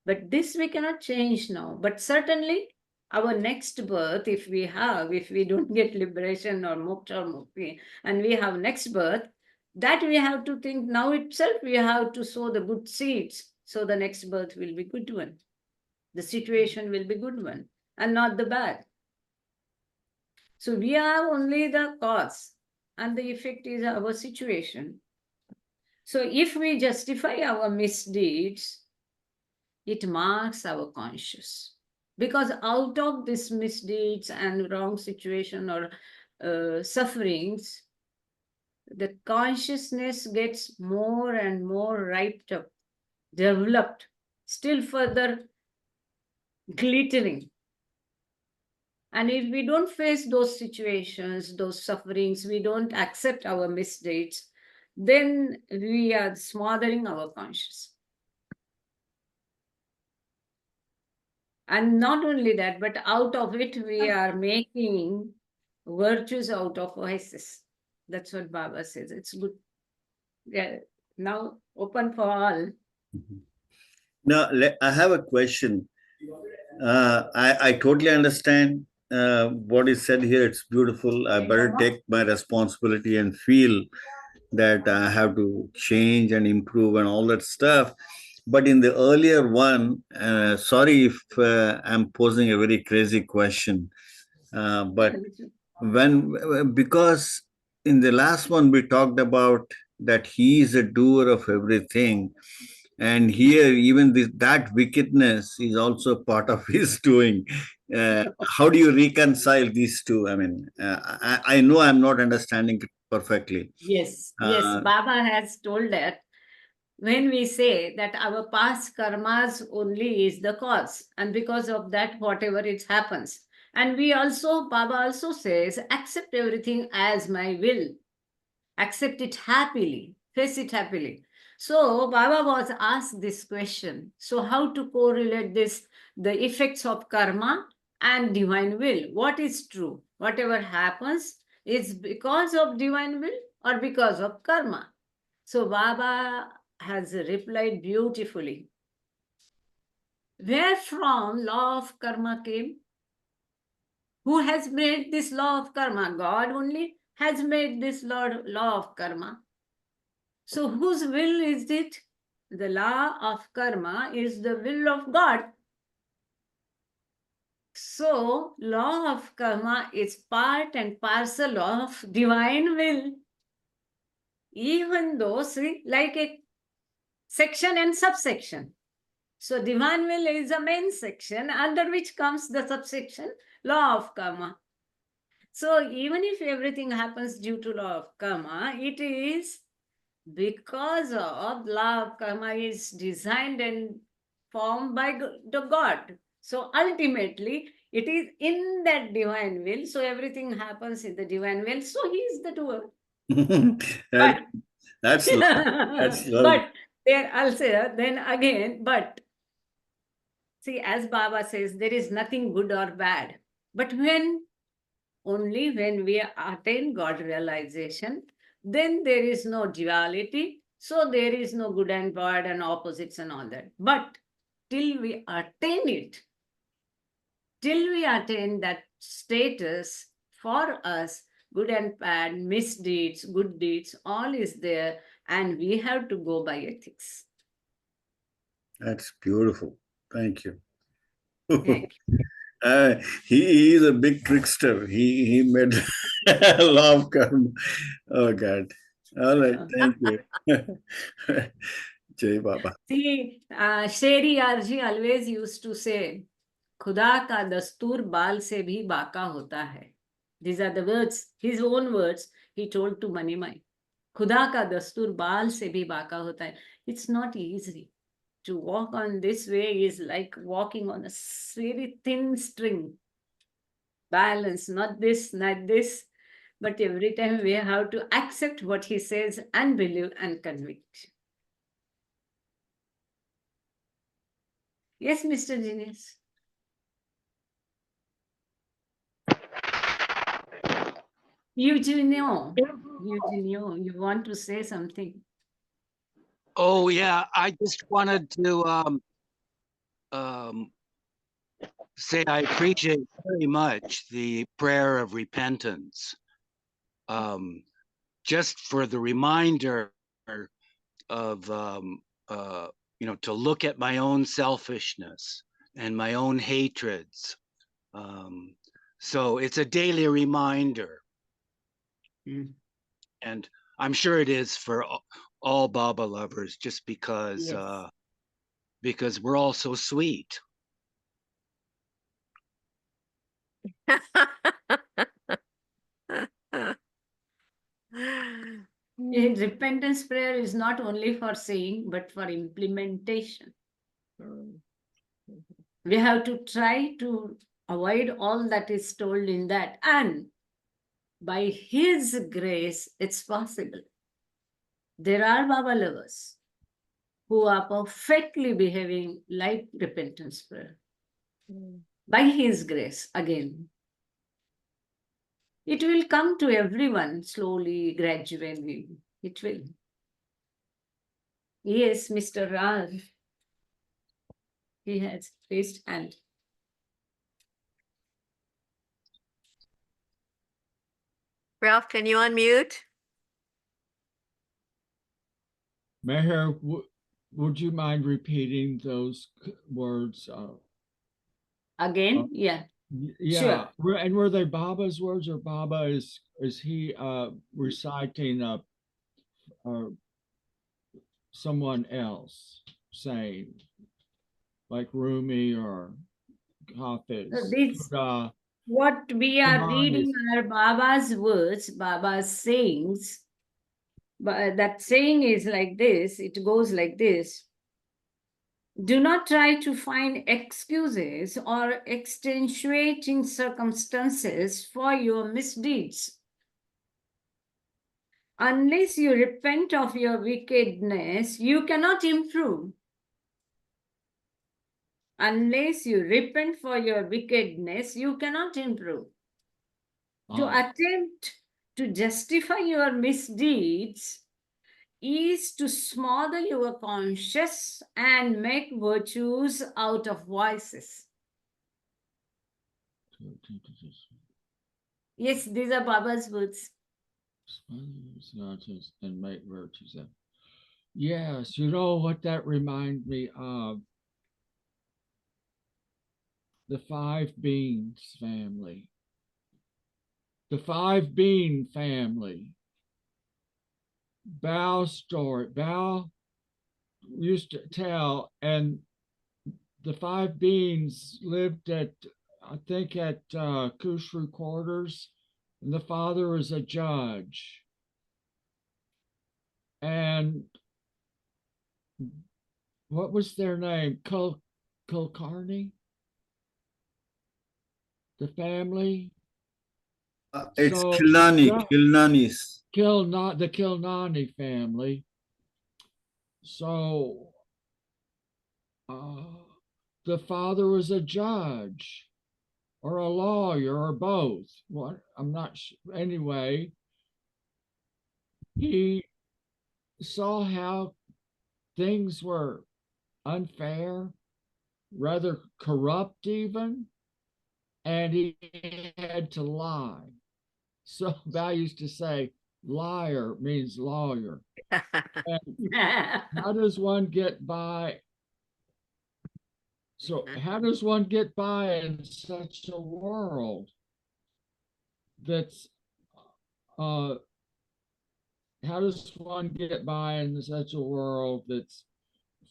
But this we cannot change now. But certainly our next birth, if we don't get liberation or moksha or mukti, and we have next birth, that we have to think now itself, we have to sow the good seeds. So the next birth will be good one. The situation will be good one and not the bad. So we are only the cause and the effect is our situation. So if we justify our misdeeds, it marks our conscience. Because out of this misdeeds and wrong situation or sufferings, the consciousness gets more and more ripe up, developed, still further glittering. And if we don't face those situations, those sufferings, we don't accept our misdeeds, then we are smothering our conscience. And not only that, but out of it, we are making virtues out of vices. That's what Baba says. It's good. Yeah. Now open for all. Now, I have a question. I totally understand what is said here. It's beautiful. I better take my responsibility and feel that I have to change and improve and all that stuff. But in the earlier one, sorry if I'm posing a very crazy question, but because in the last one we talked about that he is a doer of everything, and here even that wickedness is also part of his doing. How do you reconcile these two? I mean, I know I'm not understanding it perfectly. Yes, Baba has told that when we say that our past karmas only is the cause, and because of that, whatever it happens. And Baba also says, accept everything as my will, accept it happily, face it happily. So Baba was asked this question. So how to correlate this, the effects of karma and divine will? What is true? Whatever happens is because of divine will or because of karma? So Baba has replied beautifully. Where from law of karma came? Who has made this law of karma? God only has made this law of karma. So whose will is it? The law of karma is the will of God. So law of karma is part and parcel of divine will. Even though, see, like a section and subsection. So divine will is a main section under which comes the subsection, law of karma. So even if everything happens due to law of karma, it is because of law of karma is designed and formed by the God. So ultimately, it is in that divine will. So everything happens in the divine will. So he is the doer. That's love. But there also, then again, but see, as Baba says, there is nothing good or bad. But only when we attain God realization, then there is no duality. So there is no good and bad and opposites and all that. But till we attain it, till we attain that status, for us, good and bad, misdeeds, good deeds, all is there, and we have to go by ethics. That's beautiful. Thank you. Thank you. He is a big trickster. He made law of karma. Oh God. All right. Thank you. Jai Baba. See, Sheri Arji always used to say, खुदा का दस्तूर बाल से भी बाका होता है. These are the words, his own words, he told to Manimai. खुदा का दस्तूर बाल से भी बाका होता है. It's not easy. To walk on this way is like walking on a very thin string. Balance, not this, not this. But every time we have to accept what he says and believe and convict. Yes, Mr. Genius. Eugenio, you want to say something? Oh yeah, I just wanted to say I appreciate very much the prayer of repentance. Just for the reminder of to look at my own selfishness and my own hatreds. So it's a daily reminder. And I'm sure it is for all Baba lovers, just because Yes. because we're all so sweet. Repentance prayer is not only for saying, but for implementation. We have to try to avoid all that is told in that. And by His grace, it's possible. There are Baba lovers who are perfectly behaving like repentance prayer. By His grace, again. It will come to everyone slowly, gradually. It will. Yes, Mr. Raj. He has raised hand. Ralph, can you unmute? Meher, would you mind repeating those words? Again, yeah. Yeah. And were they Baba's words, or Baba is he reciting someone else saying, like Rumi or Hafiz? What we are Quran reading are Baba's words, Baba's sayings. But that saying is like this, it goes like this. Do not try to find excuses or extenuating circumstances for your misdeeds. Unless you repent of your wickedness, you cannot improve. Unless you repent for your wickedness, you cannot improve. To attempt to justify your misdeeds is to smother your conscience and make virtues out of vices. Yes, these are Baba's words. And make virtues out. Yes, you know what that reminds me of? The Five Beans family. The Five Bean family. Bao story. Bao used to tell, and the Five Beans lived at, I think, at Kushru Quarters, and the father was a judge. And what was their name? Kulkarni? The family? It's Kilnanis. The Kilnani family. So the father was a judge or a lawyer or both. What? I'm not sure. Anyway, he saw how things were unfair, rather corrupt even, and he had to lie. So I used to say, liar means lawyer. And how does one get by? So how does one get by in such a world that's how does one get by in such a world that's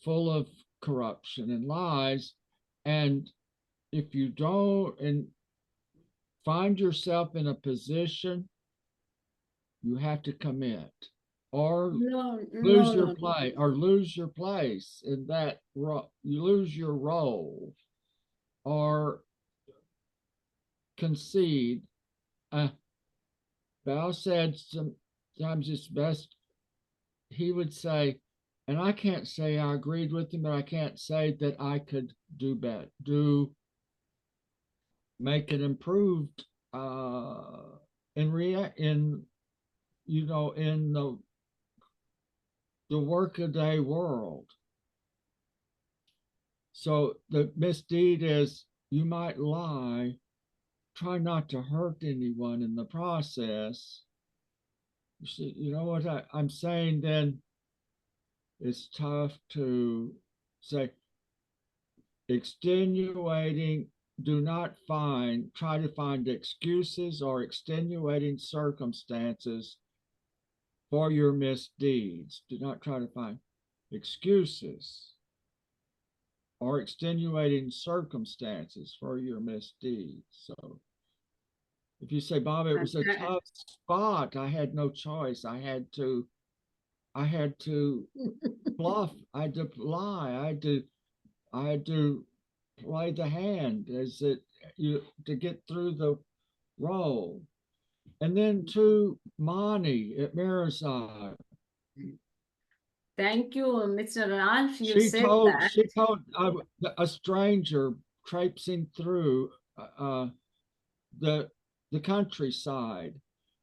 full of corruption and lies? And if you don't and find yourself in a position, you have to commit or lose your place or lose your place in that you lose your role or concede. Val said sometimes it's best, he would say, and I can't say I agreed with him, but I can't say that I could do better, make it improved in you know, in the workaday world. So the misdeed is you might lie, try not to hurt anyone in the process. You see, you know what I'm saying then? It's tough to say extenuating, do not try to find excuses or extenuating circumstances for your misdeeds. Do not try to find excuses or extenuating circumstances for your misdeeds. So if you say, Bob, it was a tough spot, I had no choice. I had to bluff, I had to lie, I had to play the hand as it to get through the role. And then to Mani at Mirazad. Thank you, Mr. Ralph. You She said told that. a stranger traipsing through the countryside,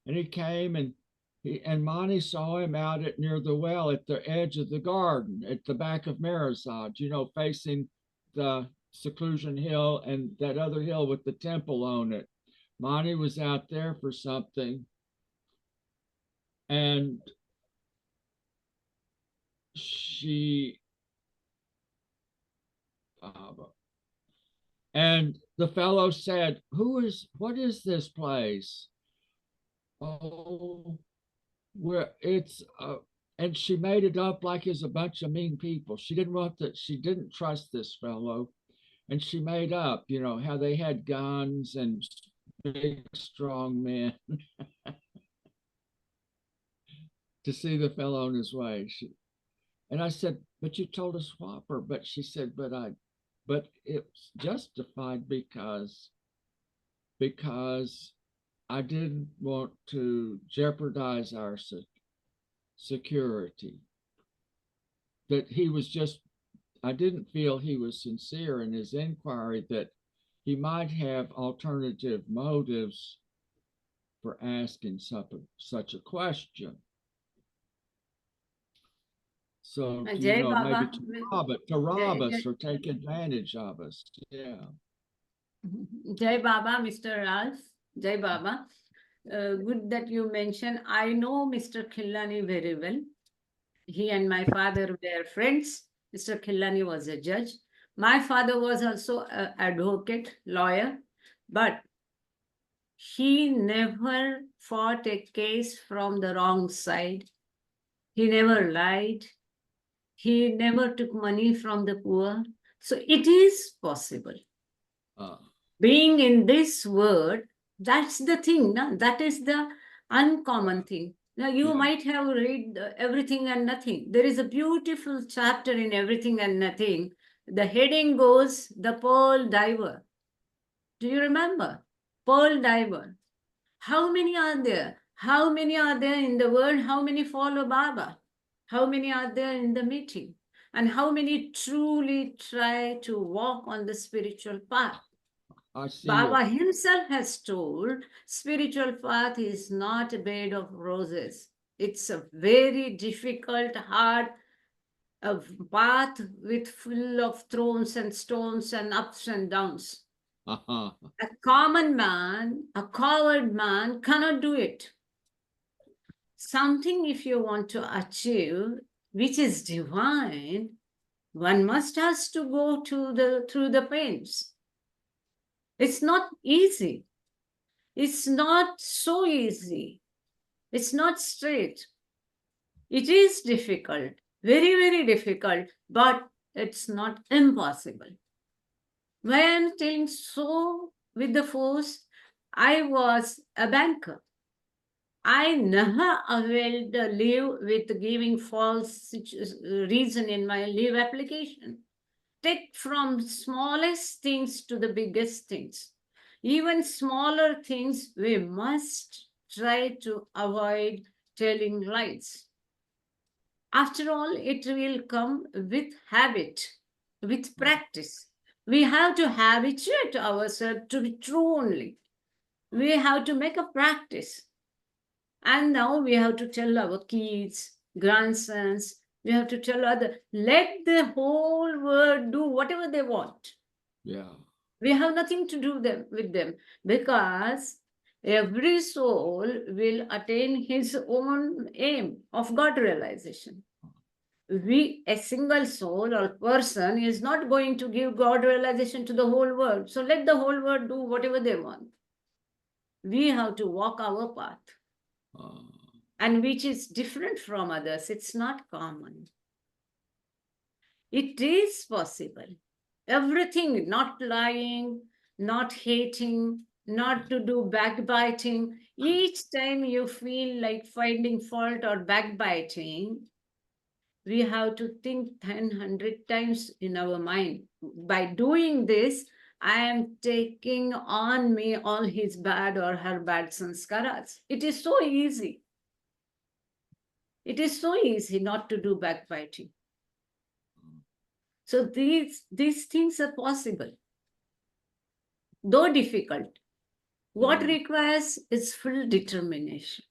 and he came and Mani saw him out at near the well at the edge of the garden at the back of Mirazad, you know, facing the Seclusion Hill and that other hill with the temple on it. Mani was out there for something, and she and the fellow said, what is this place? Oh, where it's and she made it up like it's a bunch of mean people. She didn't trust this fellow, and she made up, you know, how they had guns and big strong men to see the fellow on his way. And I said, but you told us swap her. But she said, but it's justified because I didn't want to jeopardize our security. That he was just, I didn't feel he was sincere in his inquiry, that he might have alternative motives for asking such a question. So, you know, maybe to rob us or take advantage of us. Yeah. Jai Baba, Mr. Ralph. Jai Baba. Good that you mentioned. I know Mr. Khillani very well. He and my father were friends. Mr. Khillani was a judge. My father was also an advocate, lawyer, but he never fought a case from the wrong side. He never lied. He never took money from the poor. So it is possible. Being in this world, that's the thing. No? That is the uncommon thing. Now, you might have read Everything and Nothing. There is a beautiful chapter in Everything and Nothing. The heading goes, The Pearl Diver. Do you remember? Pearl Diver. How many are there? How many are there in the world? How many follow Baba? How many are there in the meeting? And how many truly try to walk on the spiritual path? Baba himself has told, spiritual path is not a bed of roses. It's a very difficult, hard path with full of thrones and stones and ups and downs. Uh-huh. A common man, a coward man cannot do it. Something if you want to achieve, which is divine, one must has to go through the pains. It's not easy. It's not so easy. It's not straight. It is difficult, very, very difficult, but it's not impossible. Why I'm telling so with the force, I was a banker. I never availed a leave with giving false reason in my leave application. Take from smallest things to the biggest things. Even smaller things, we must try to avoid telling lies. After all, it will come with habit, with practice. We have to habituate ourselves to be true only. We have to make a practice. And now we have to tell our kids, grandsons, we have to tell others, let the whole world do whatever they want. Yeah. We have nothing to do with them because every soul will attain his own aim of God realization. A single soul or person is not going to give God realization to the whole world. So let the whole world do whatever they want. We have to walk our path. And which is different from others. It's not common. It is possible. Everything, not lying, not hating, not to do backbiting. Each time you feel like finding fault or backbiting, we have to think 100 times in our mind. By doing this, I am taking on me all his bad or her bad sanskaras. It is so easy. It is so easy not to do backbiting. So these things are possible, though difficult. What requires is full determination,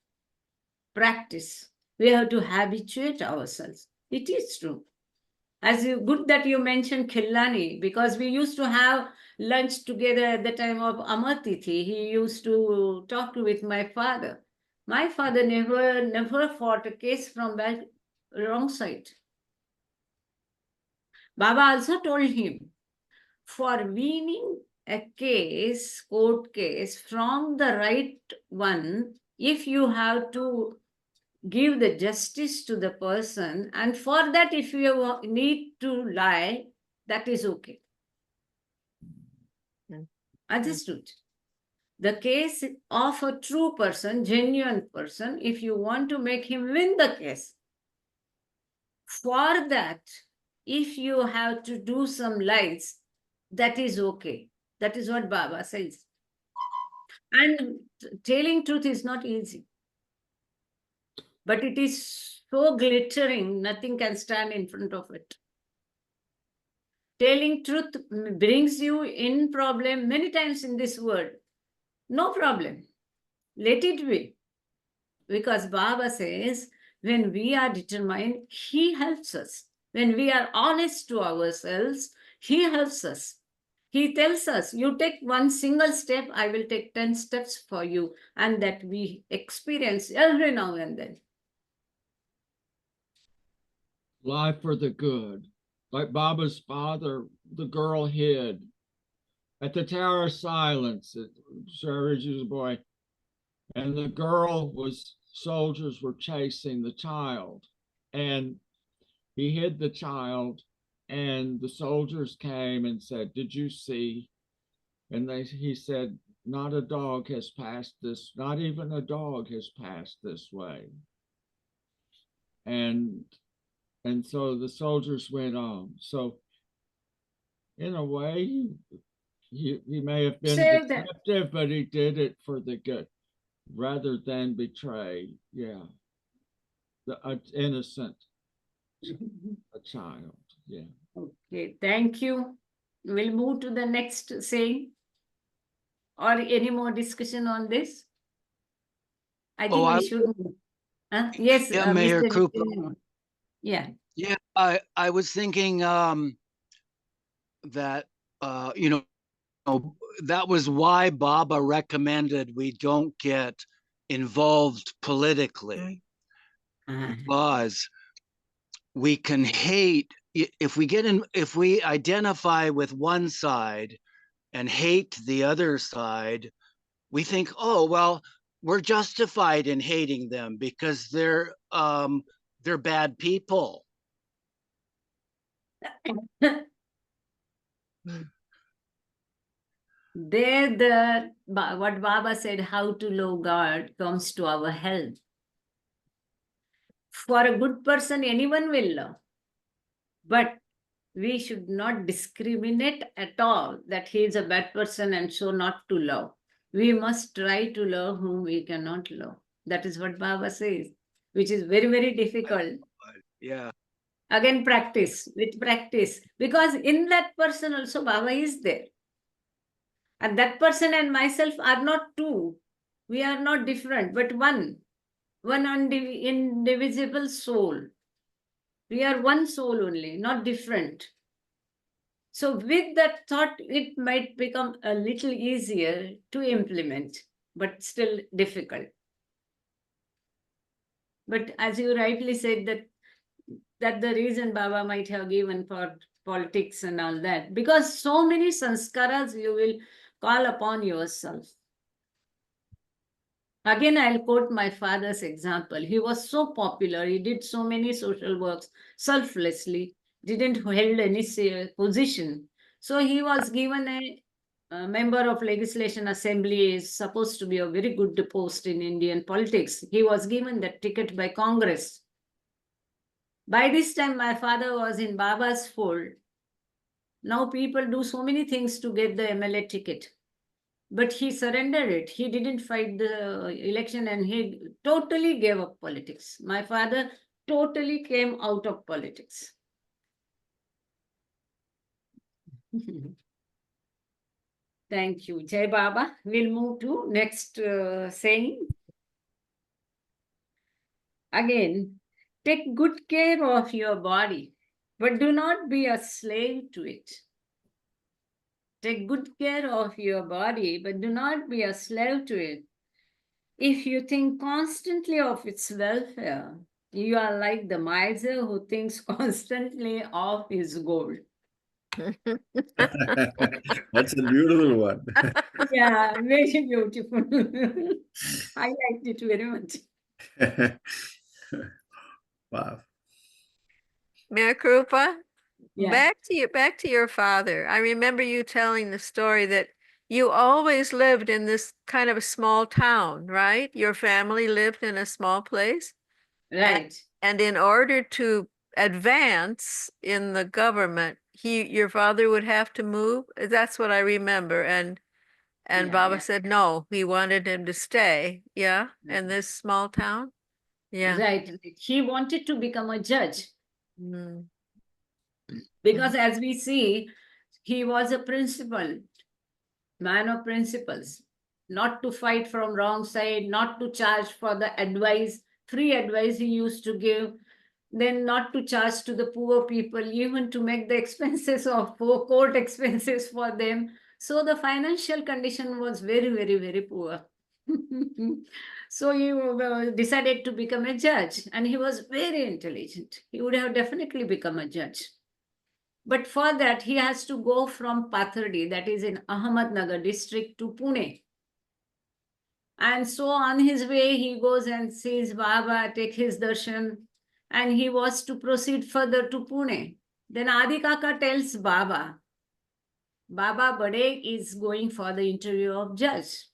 practice. We have to habituate ourselves. It is true. Good that you mentioned Khillani, because we used to have lunch together at the time of Amar Tithi. He used to talk with my father. My father never fought a case from the wrong side. Baba also told him, for winning a case, court case, from the right one, if you have to give the justice to the person, and for that, if you need to lie, that is okay. Understood? The case of a true person, genuine person, if you want to make him win the case, for that, if you have to do some lies, that is okay. That is what Baba says. And telling truth is not easy. But it is so glittering, nothing can stand in front of it. Telling truth brings you in problem many times in this world. No problem. Let it be. Because Baba says, when we are determined, he helps us. When we are honest to ourselves, he helps us. He tells us, you take one single step, I will take 10 steps for you. And that we experience every now and then. Lie for the good. Like Baba's father, the girl hid at the Tower of Silence at Sarah's boy. And the girl soldiers were chasing the child. And he hid the child. And the soldiers came and said, did you see? And he said, not a dog has passed this, not even a dog has passed this way. And so the soldiers went on. So in a way, he may have been deceptive, but he did it for the good rather than betray. Yeah. The innocent a child. Yeah. Okay, thank you. We'll move to the next saying. Or any more discussion on this? I think we should move. Yes, Yeah, Mr. Meherkrupa. Vishnu. Yeah. Yeah, I was thinking that that was why Baba recommended we don't get involved politically, because we can hate if we identify with one side and hate the other side. We think, oh well, we're justified in hating them because they're bad people. There, what Baba said, how to love God comes to our help. For a good person, anyone will love. But we should not discriminate at all that he is a bad person and so not to love. We must try to love whom we cannot love. That is what Baba says, which is very, very difficult. Yeah. Again, practice, with practice. Because in that person also Baba is there. And that person and myself are not two. We are not different, but one indivisible soul. We are one soul only, not different. So with that thought, it might become a little easier to implement, but still difficult. But as you rightly said, that the reason Baba might have given for politics and all that, because so many sanskaras you will call upon yourself. Again, I'll quote my father's example. He was so popular. He did so many social works selflessly, didn't hold any position. So he was given a member of legislation assembly, is supposed to be a very good post in Indian politics. He was given that ticket by Congress. By this time, my father was in Baba's fold. Now people do so many things to get the MLA ticket. But he surrendered it. He didn't fight the election and he totally gave up politics. My father totally came out of politics. Thank you. Jai Baba. We'll move to next saying. Again, take good care of your body, but do not be a slave to it. Take good care of your body, but do not be a slave to it. If you think constantly of its welfare, you are like the miser who thinks constantly of his gold. That's a beautiful one. Yeah, very beautiful. I liked it very much. Wow. Meherkrupa, Yeah, back to your father. I remember you telling the story that you always lived in this kind of a small town, right? Your family lived in a small place. right. And in order to advance in the government, your father would have to move. That's what I remember. And Yeah, Baba yeah. said no, he wanted him to stay. Yeah, in this small town. Yeah. Right. He wanted to become a judge Mm. because, as we see, he was a principal, man of principles, not to fight from wrong side, not to charge for the advice, free advice he used to give, then not to charge to the poor people, even to make the expenses of court expenses for them. So the financial condition was very, very, very poor. So he decided to become a judge, and he was very intelligent. He would have definitely become a judge. But for that, he has to go from Pathardi, that is in Ahmednagar district, to Pune. And so on his way, he goes and sees Baba, take his darshan, and he was to proceed further to Pune. Then Adi Kaka tells Baba, Baba Bade is going for the interview of judge.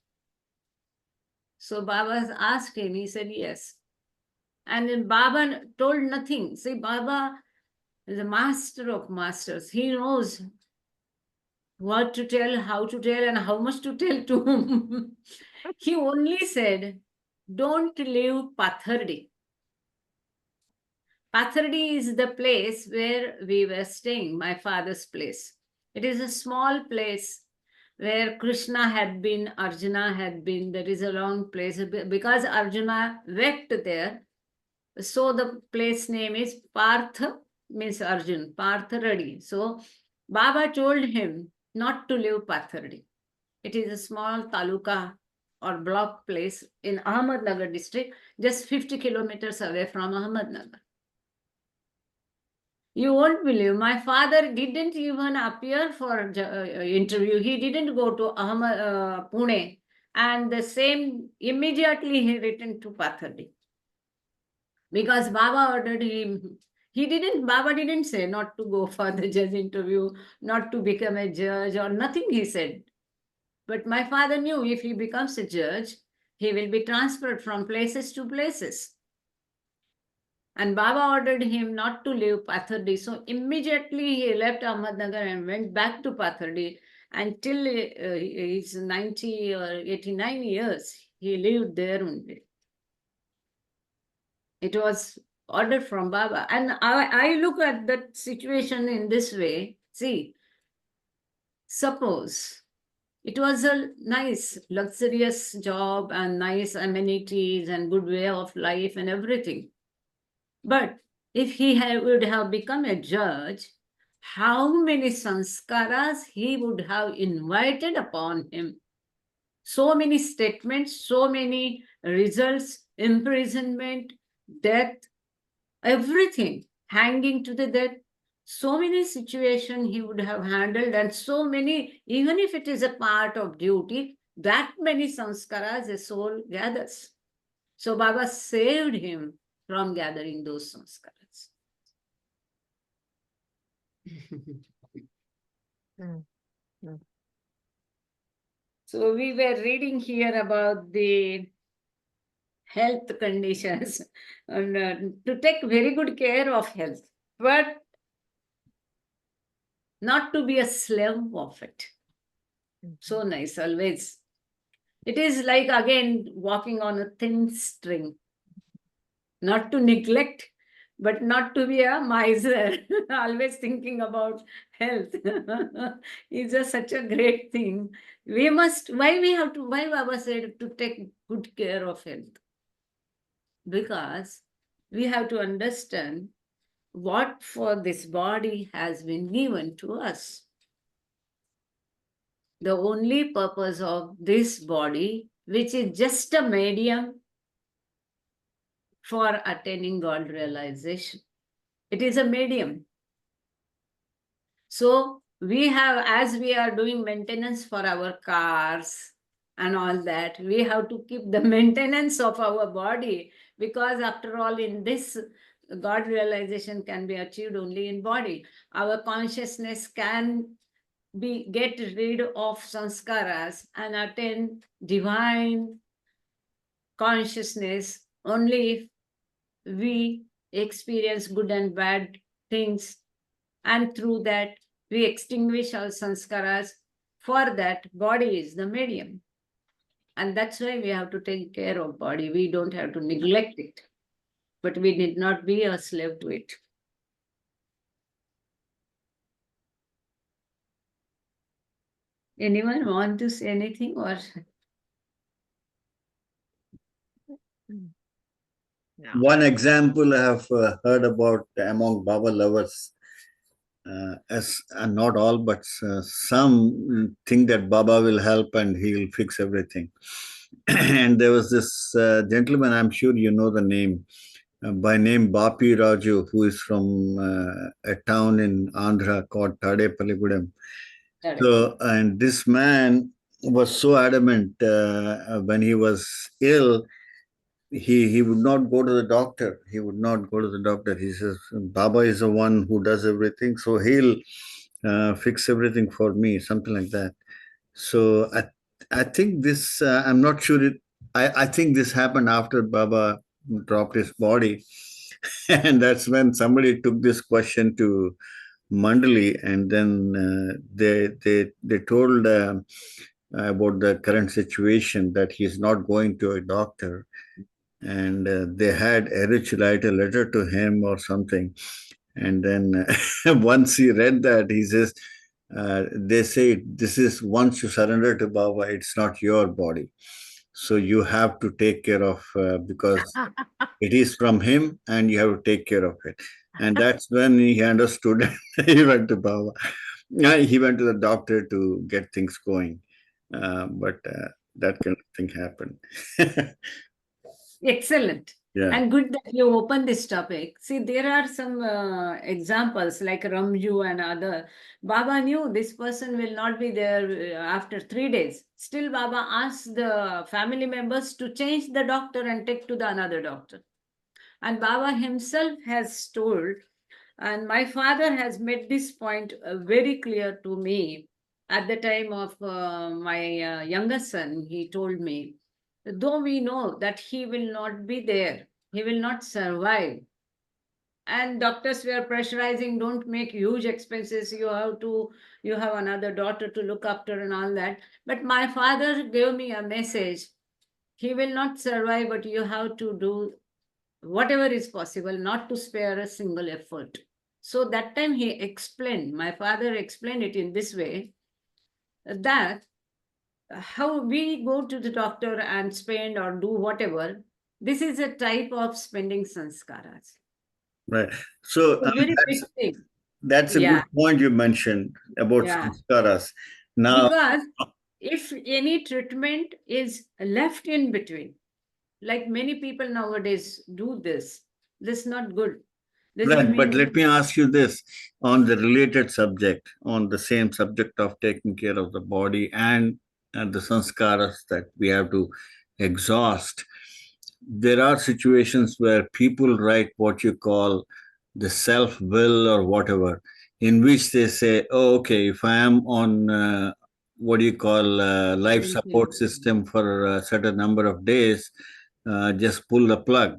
So Baba asked him, he said yes. And then Baba told nothing. See, Baba is a master of masters. He knows what to tell, how to tell, and how much to tell to whom. He only said, don't leave Pathardi. Pathardi is the place where we were staying, my father's place. It is a small place where Krishna had been, Arjuna had been. There is a long place because Arjuna wept there. So the place name is Partha, means Arjun, Partharadi. So Baba told him not to leave Partharadi. It is a small taluka or block place in Ahmednagar district, just 50 kilometers away from Ahmednagar. You won't believe, my father didn't even appear for interview. He didn't go to Pune, and the same immediately he returned to Pathurdi because Baba ordered him. Baba didn't say not to go for the judge interview, not to become a judge or nothing he said. But my father knew if he becomes a judge, he will be transferred from places to places. And Baba ordered him not to leave Pathardi. So immediately he left Ahmednagar and went back to Pathardi. Until he's 90 or 89 years, he lived there only. It was ordered from Baba. And I look at that situation in this way. See, suppose it was a nice, luxurious job and nice amenities and good way of life and everything. But if he would have become a judge, how many sanskaras he would have invited upon him. So many statements, so many results, imprisonment, death, everything, hanging to the death. So many situations he would have handled, and so many, even if it is a part of duty, that many sanskaras a soul gathers. So Baba saved him from gathering those sanskaras. So we were reading here about the health conditions and to take very good care of health, but not to be a slave of it. So nice, always. It is like, again, walking on a thin string. Not to neglect, but not to be a miser, always thinking about health. It's just such a great thing. Why Baba said to take good care of health? Because we have to understand what for this body has been given to us. The only purpose of this body, which is just a medium for attaining God realization. It is a medium. So we have, as we are doing maintenance for our cars and all that, we have to keep the maintenance of our body, because after all, in this, God realization can be achieved only in body. Our consciousness can get rid of sanskaras and attain divine consciousness only if we experience good and bad things, and through that we extinguish our sanskaras. For that, body is the medium, and that's why we have to take care of body. We don't have to neglect it, but we need not be a slave to it. Anyone want to say anything? Or No. One example I have heard about among Baba lovers, as not all, but some think that Baba will help and he'll fix everything. And there was this gentleman, I'm sure you know the name, by name Bapi Raju, who is from a town in Andhra called Tadepaligudem. So, and this man was so adamant when he was ill, he would not go to the doctor. He would not go to the doctor. He says, Baba is the one who does everything, so he'll fix everything for me, something like that. So I think this, I'm not sure I think this happened after Baba dropped his body. And that's when somebody took this question to Mandali, and then they told about the current situation, that he's not going to a doctor, and they had Erich write a letter to him or something. And then once he read that, he says, they say, this is once you surrender to Baba, it's not your body. So you have to take care of because it is from him, and you have to take care of it. And that's when he understood. He went to Baba. He went to the doctor to get things going, but that kind of thing happened. Excellent. Yeah. And good that you opened this topic. See, there are some examples like Ramju and other. Baba knew this person will not be there after 3 days. Still, Baba asked the family members to change the doctor and take to the another doctor. And Baba himself has told, and my father has made this point very clear to me at the time of my younger son. He told me, though we know that he will not be there, he will not survive. And doctors were pressurizing, don't make huge expenses. You have another daughter to look after and all that. But my father gave me a message. He will not survive, but you have to do whatever is possible, not to spare a single effort. So that time he explained, my father explained it in this way, that how we go to the doctor and spend or do whatever, this is a type of spending sanskaras. Right. So It's a very big thing. that's a good point you mentioned about sanskaras. Now, because if any treatment is left in between, like many people nowadays do this is not good. This right, but means let me ask you this on the related subject, on the same subject of taking care of the body and the sanskaras that we have to exhaust. There are situations where people write what you call the self will or whatever, in which they say, oh, okay, if I am on what do you call life support system for a certain number of days, just pull the plug.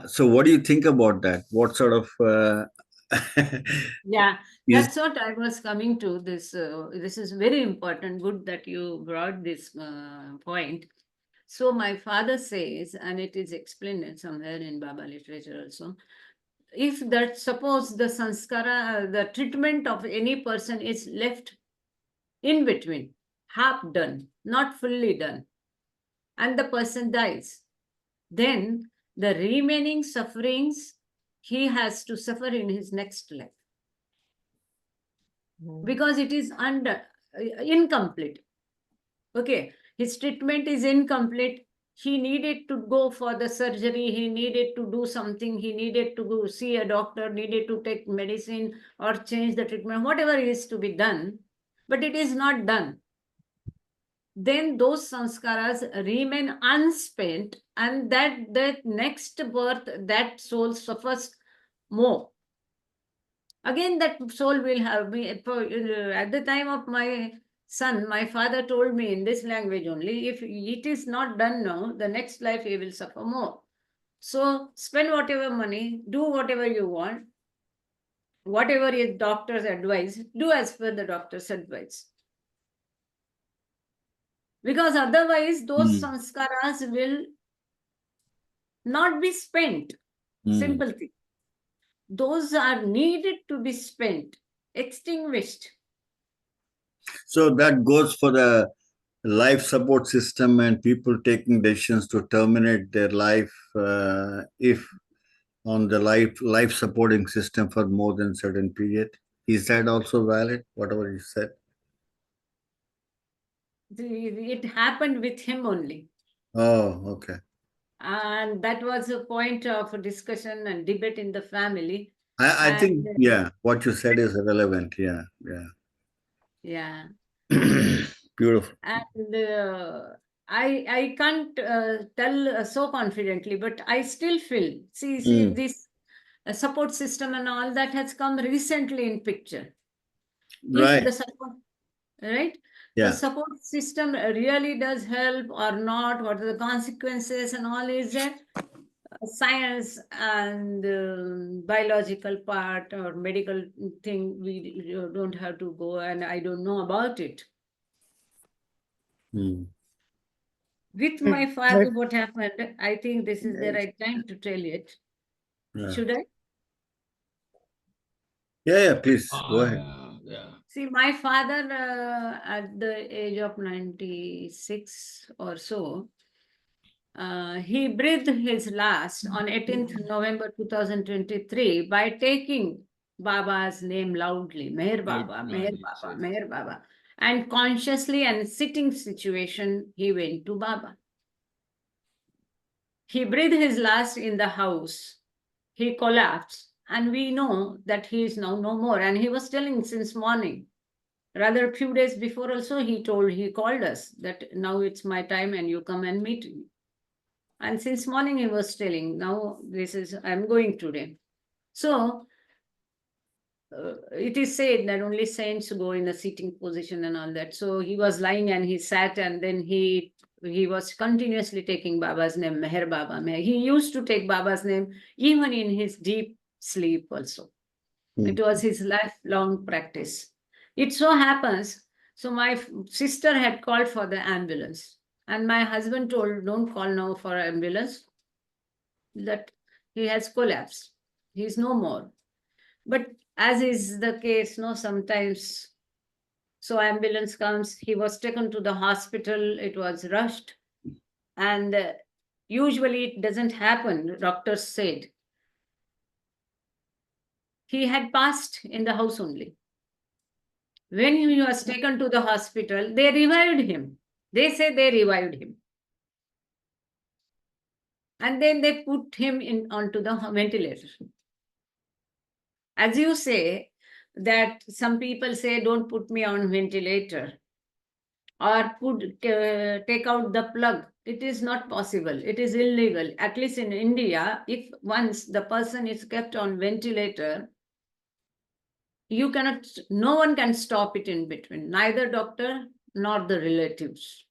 So what do you think about that? What sort of yeah, is that's what I was coming to. This is very important. Good that you brought this point. So my father says, and it is explained somewhere in Baba literature also, if that suppose the sanskara, the treatment of any person is left in between, half done, not fully done, and the person dies, then the remaining sufferings he has to suffer in his next life, because it is incomplete. Okay, his treatment is incomplete. He needed to go for the surgery, he needed to do something, he needed to go see a doctor, needed to take medicine or change the treatment, whatever is to be done, but it is not done. Then those sanskaras remain unspent, and that next birth, that soul suffers more. Again, that soul will have me. At the time of my son, my father told me in this language only, if it is not done now, the next life he will suffer more. So spend whatever money, do whatever you want, whatever is doctor's advice, do as per the doctor's advice. Because otherwise, those sanskaras will not be spent. Simple thing. Those are needed to be spent, extinguished. so that goes for the life support system and people taking decisions to terminate their life if on the life supporting system for more than certain period. Is that also valid? Whatever you said. It happened with him only. Oh, okay. And that was a point of discussion and debate in the family. I think, yeah, what you said is relevant. Yeah, yeah. Yeah. Beautiful. And I can't tell so confidently, but I still feel, see this support system and all that has come recently in picture. Right. If the support, right? Yeah. The support system really does help or not, what are the consequences and all is there. Science and biological part or medical thing, we don't have to go, and I don't know about it. With my father, what happened, I think this is the right time to tell it. Yeah. Should I? Yeah, please go ahead. Yeah. See, my father, at the age of 96 or so, he breathed his last on 18th November 2023 by taking Baba's name loudly, Meher Baba, Meher Right, Baba, yes. Meher Baba. And consciously and sitting situation, he went to Baba. He breathed his last in the house. He collapsed, and we know that he is now no more. And he was telling since morning. Rather, a few days before also, he called us that now it's my time and you come and meet me. And since morning he was telling, now I'm going today. So it is said that only saints go in a sitting position and all that. So he was lying and he sat, and then he was continuously taking Baba's name, Meher Baba. He used to take Baba's name even in his deep sleep also. It was his lifelong practice. It so happens, so my sister had called for the ambulance, and my husband told, don't call now for ambulance, that he has collapsed. He's no more. But as is the case, no, sometimes, so ambulance comes, he was taken to the hospital, it was rushed, and usually it doesn't happen, doctors said. He had passed in the house only. When he was taken to the hospital, they revived him. They say they revived him. And then they put him onto the ventilator. As you say, that some people say, don't put me on ventilator or take out the plug. It is not possible. It is illegal. At least in India, if once the person is kept on ventilator, no one can stop it in between, neither doctor nor the relatives.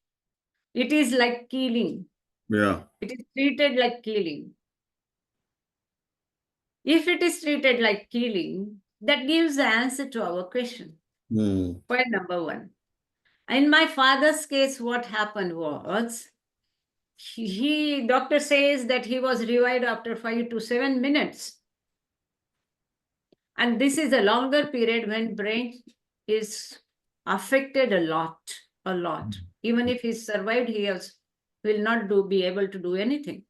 It is like killing. Yeah. It is treated like killing. If it is treated like killing, that gives the answer to our question. Point number one. In my father's case, what happened was, doctor says that he was revived after 5 to 7 minutes. And this is a longer period when brain is affected a lot. Even if he survived, he will not be able to do anything.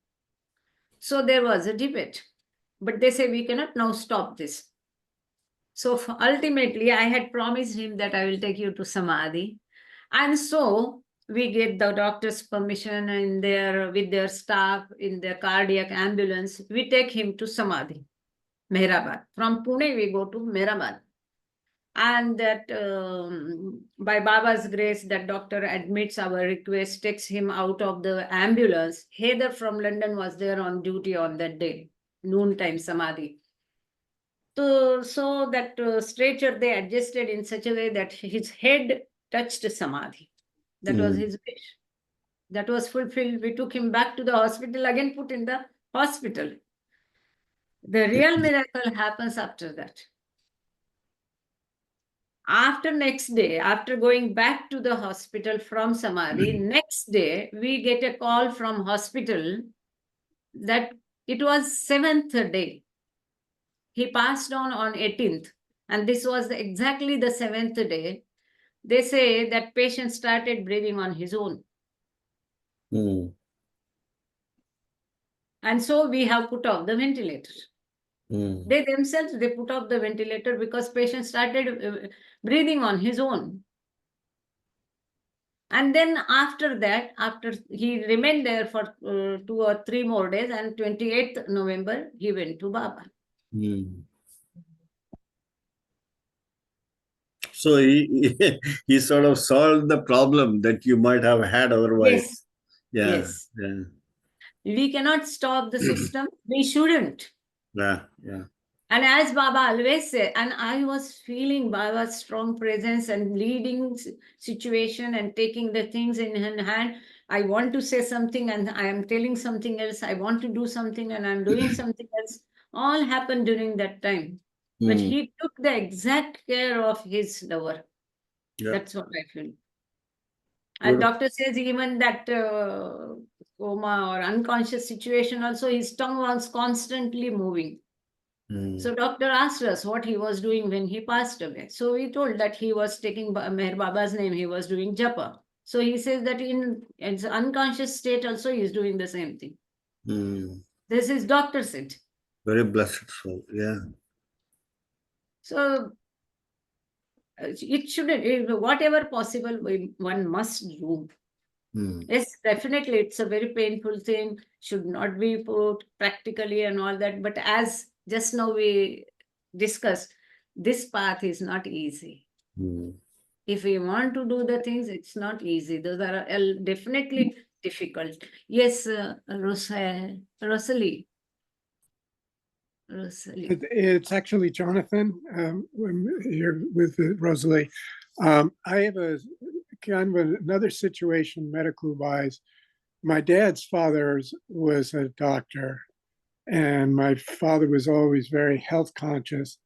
So there was a debate. But they say we cannot now stop this. So ultimately, I had promised him that I will take you to Samadhi. And so we get the doctor's permission and with their staff in their cardiac ambulance, we take him to Samadhi, Meherabad. From Pune, we go to Meherabad. And that by Baba's grace, that doctor admits our request, takes him out of the ambulance. Heather from London was there on duty on that day, noontime Samadhi. So that stretcher they adjusted in such a way that his head touched Samadhi. That was his wish. That was fulfilled. We took him back to the hospital, again put in the hospital. The real miracle happens after that. After next day, after going back to the hospital from Samadhi, next day we get a call from hospital that it was 7th day. He passed on 18th, and this was exactly the 7th day. They say that patient started breathing on his own. And so we have put off the ventilator. They themselves, they put off the ventilator because patient started breathing on his own. And then after that, after he remained there for 2 or 3 more days, and 28th November, he went to Baba. So he sort of solved the problem that you might have had otherwise. Yes. Yeah. We cannot stop the system. We shouldn't. Yeah. And as Baba always said, and I was feeling Baba's strong presence and leading situation and taking the things in hand. I want to say something and I am telling something else. I want to do something and I'm doing something else. All happened during that time. But he took the exact care of his lover. Yeah. That's what I feel. And doctor says even that coma or unconscious situation also, his tongue was constantly moving. So doctor asked us what he was doing when he passed away. So we told that he was taking Meher Baba's name, he was doing japa. So he says that in its unconscious state also he is doing the same thing. This is doctor said. Very blessed soul. Yeah. So it shouldn't, whatever possible, one must do. Yes, definitely, it's a very painful thing, should not be put practically and all that. But as just now we discussed, this path is not easy. If we want to do the things, it's not easy. Those are definitely difficult. Yes, Rosalie. It's actually Jonathan. I'm here with Rosalie. I have a kind of another situation medically wise. My dad's father was a doctor, and my father was always very health conscious.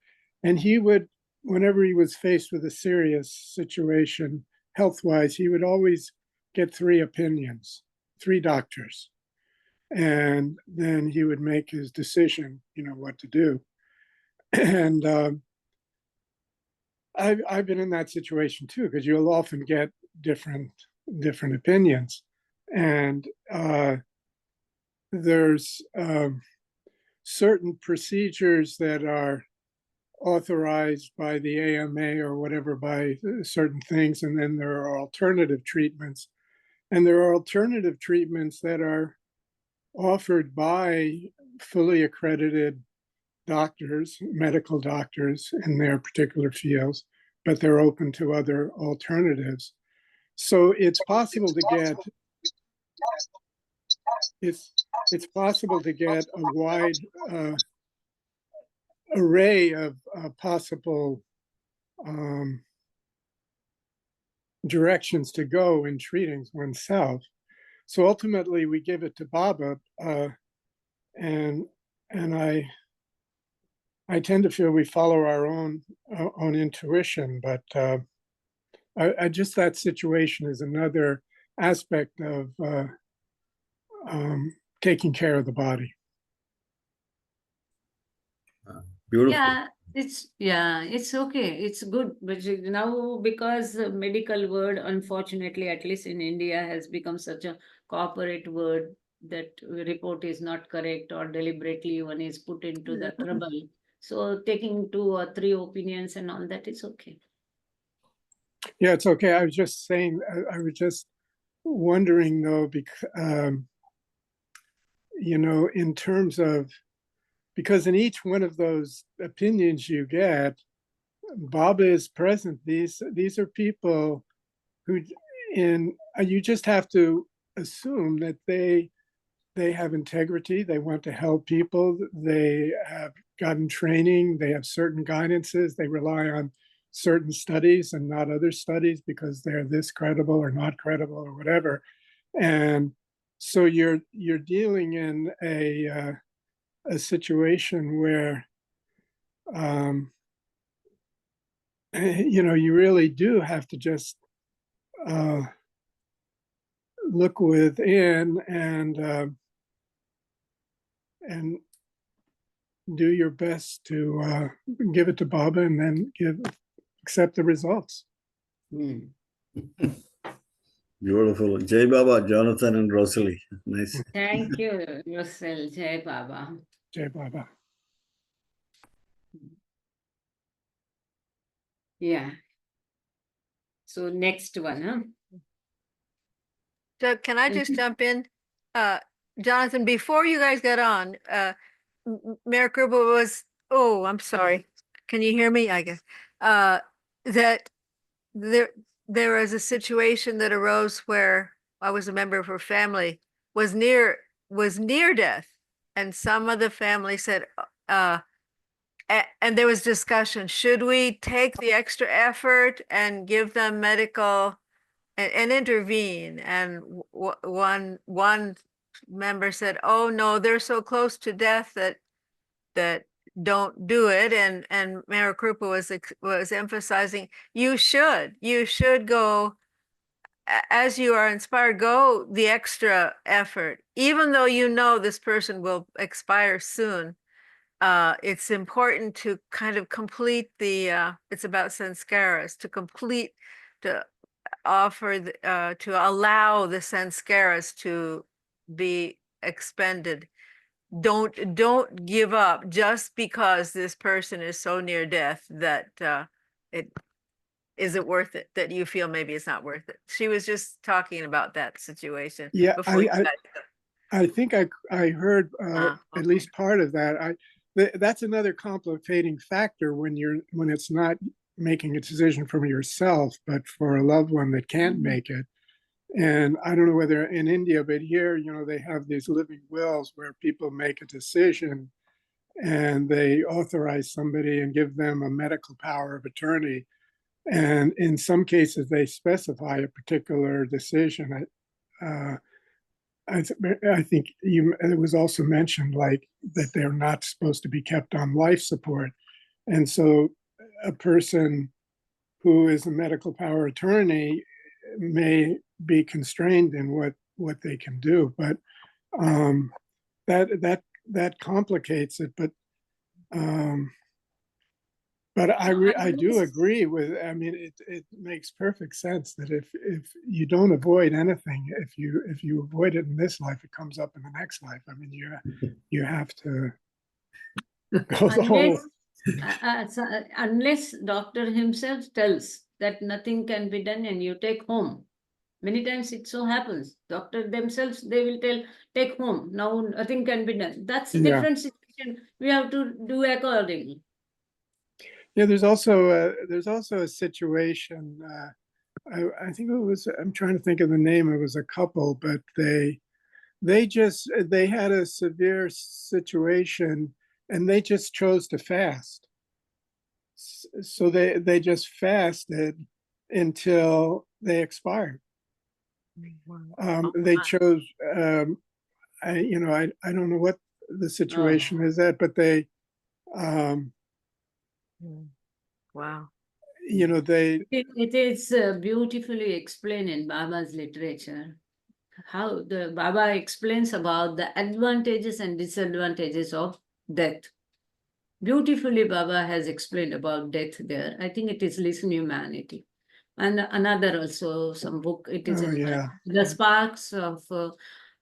And he would, whenever he was faced with a serious situation health wise, he would always get 3 opinions, 3 doctors. And then he would make his decision, what to do. And I've been in that situation too, because you'll often get different opinions. And there's certain procedures that are authorized by the AMA or whatever, by certain things, and then there are alternative treatments. And there are alternative treatments that are offered by fully accredited doctors, medical doctors in their particular fields, but they're open to other alternatives. So it's possible to get possible to get a wide array of possible directions to go in treating oneself. So ultimately, we give it to Baba, and I tend to feel we follow our own intuition, but I just, that situation is another aspect of taking care of the body. Beautiful. It's okay. It's good. But now, because the medical word, unfortunately, at least in India, has become such a corporate word that report is not correct, or deliberately one is put into the trouble. So taking 2 or 3 opinions and all that is okay. Yeah, it's okay. I was just saying, I was just wondering though, because, in terms of, because in each one of those opinions you get, Baba is present. These are people who, you just have to assume that they have integrity. They want to help people. They have gotten training. They have certain guidances. They rely on certain studies and not other studies because they're this credible or not credible or whatever. And so you're dealing in a situation where you really do have to just look within and do your best to give it to Baba and then accept the results. Beautiful. Jai Baba, Jonathan and Rosalie. Nice. Thank you, Russell. Jai Baba. Jai Baba. Yeah. So next one, huh? So can I just jump in? Jonathan, before you guys got on, Meherkrupa was, oh, I'm sorry. Can you hear me? I guess. That there was a situation that arose where I was a member of her family, was near death. And some of the family said, and there was discussion, should we take the extra effort and give them medical and intervene? And one member said, oh no, they're so close to death that don't do it. And Meherkrupa was emphasizing, you should go, as you are inspired, go the extra effort, even though you know this person will expire soon. it's important to kind of complete the, it's about sanskaras, to offer, to allow the sanskaras to be expended. Don't give up just because this person is so near death that it isn't worth it, that you feel maybe it's not worth it. She was just talking about that situation. Yeah, before you died. I think I heard at Okay. least part of that. That's another complicating factor when it's not making a decision from yourself, but for a loved one that can't make it. And I don't know whether in India, but here, they have these living wills where people make a decision and they authorize somebody and give them a medical power of attorney. And in some cases, they specify a particular decision. I think it was also mentioned like that they're not supposed to be kept on life support. And so a person who is a medical power attorney may be constrained in what they can do, but that complicates it. But I do agree with. I mean, it makes perfect sense that if you don't avoid anything, if you avoid it in this life, it comes up in the next life. I mean, you have to go the whole. Unless doctor himself tells that nothing can be done and you take home. Many times it so happens, doctor themselves, they will tell, take home, now nothing can be done. That's a different situation. We have to do accordingly. Yeah, there's also a situation. I think it was. I'm trying to think of the name. It was a couple, but they had a severe situation, and they just chose to fast. So they just fasted until they expired. They chose. I don't know what the situation is at, but they. Wow. It is beautifully explained in Baba's literature. How the Baba explains about the advantages and disadvantages of death. Beautifully, Baba has explained about death there. I think it is Listen Humanity. And another also, some book, it is in The Sparks of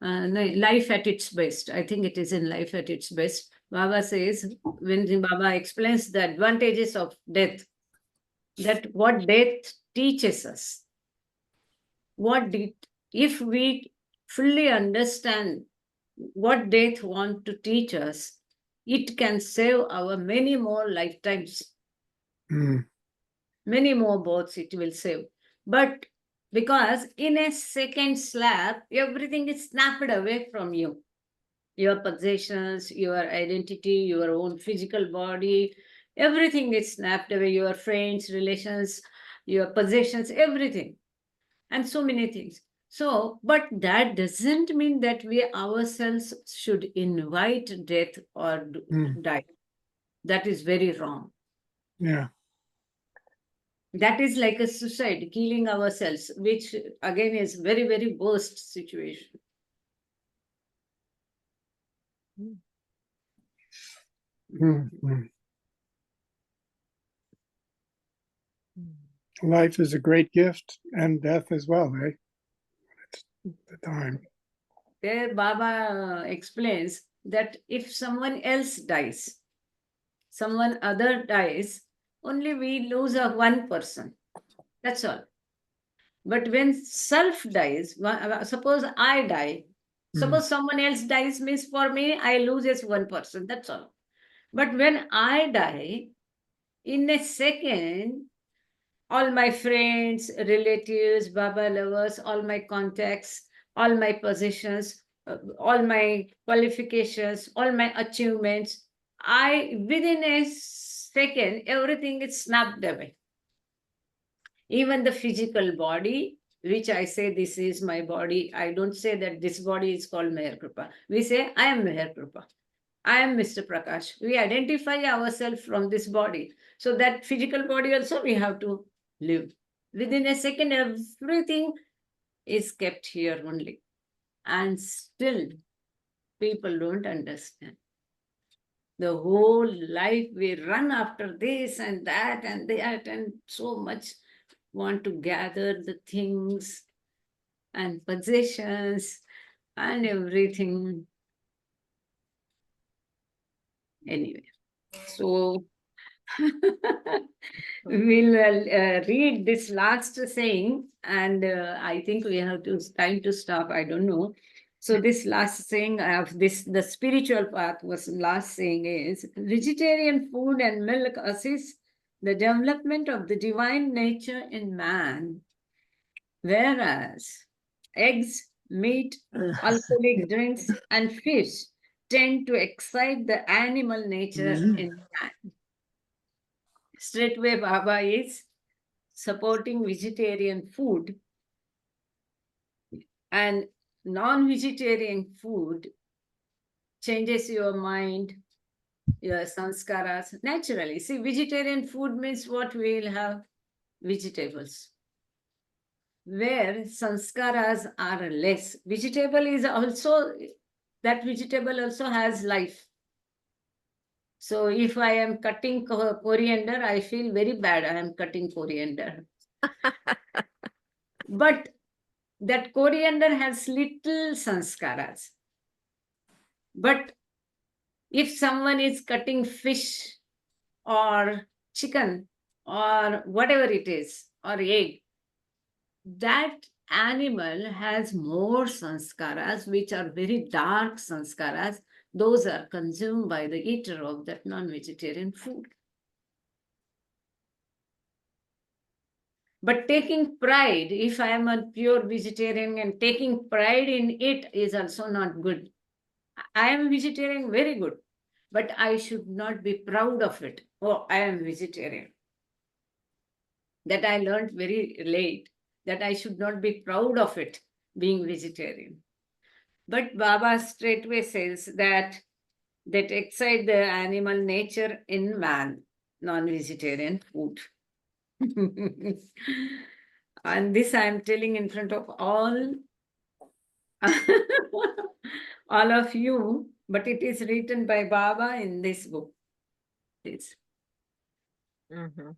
Life at its Best. I think it is in Life at its Best. Baba says, when Baba explains the advantages of death, that what death teaches us, if we fully understand what death wants to teach us, it can save our many more lifetimes. Many more births it will save. But because in a second slap, everything is snapped away from you. Your possessions, your identity, your own physical body, everything is snapped away, your friends, relations, your possessions, everything. And so many things. So, but that doesn't mean that we ourselves should invite death or die. That is very wrong. Yeah. That is like a suicide, killing ourselves, which again is very, very worst situation. Life is a great gift, and death as well, eh? It's the time. There Baba explains that if someone else dies, someone other dies, only we lose one person. That's all. But when self dies, suppose I die, suppose someone else dies, means for me, I lose as one person. That's all. But when I die, in a second, all my friends, relatives, Baba lovers, all my contacts, all my possessions, all my qualifications, all my achievements, within a second, everything is snapped away. Even the physical body, which I say this is my body, I don't say that this body is called Meherkrupa. We say, I am Meherkrupa. I am Mr. Prakash. We identify ourselves from this body. So that physical body also we have to live. Within a second, everything is kept here only. And still, people don't understand. The whole life we run after this and that and so much want to gather the things and possessions and everything. Anyway, so we'll read this last saying, and I think we have to time to stop. I don't know. So this last saying of this, the spiritual path was last saying is vegetarian food and milk assist the development of the divine nature in man, whereas eggs, meat, alcoholic drinks, and fish tend to excite the animal nature in man. Straightway Baba is supporting vegetarian food, and non-vegetarian food changes your mind, your sanskaras naturally. See, vegetarian food means what we will have? Vegetables. Where sanskaras are less. Vegetable is also, that vegetable also has life. So if I am cutting coriander, I feel very bad. I am cutting coriander. But that coriander has little sanskaras. But if someone is cutting fish or chicken or whatever it is, or egg, that animal has more sanskaras, which are very dark sanskaras. Those are consumed by the eater of that non-vegetarian food. But taking pride, if I am a pure vegetarian and taking pride in it is also not good. I am vegetarian, very good, but I should not be proud of it. Oh, I am vegetarian. That I learned very late, that I should not be proud of it, being vegetarian. But Baba straightway says that excite the animal nature in man, non-vegetarian food. And this I am telling in front of all all of you, but it is written by Baba in this book. This. Mhm.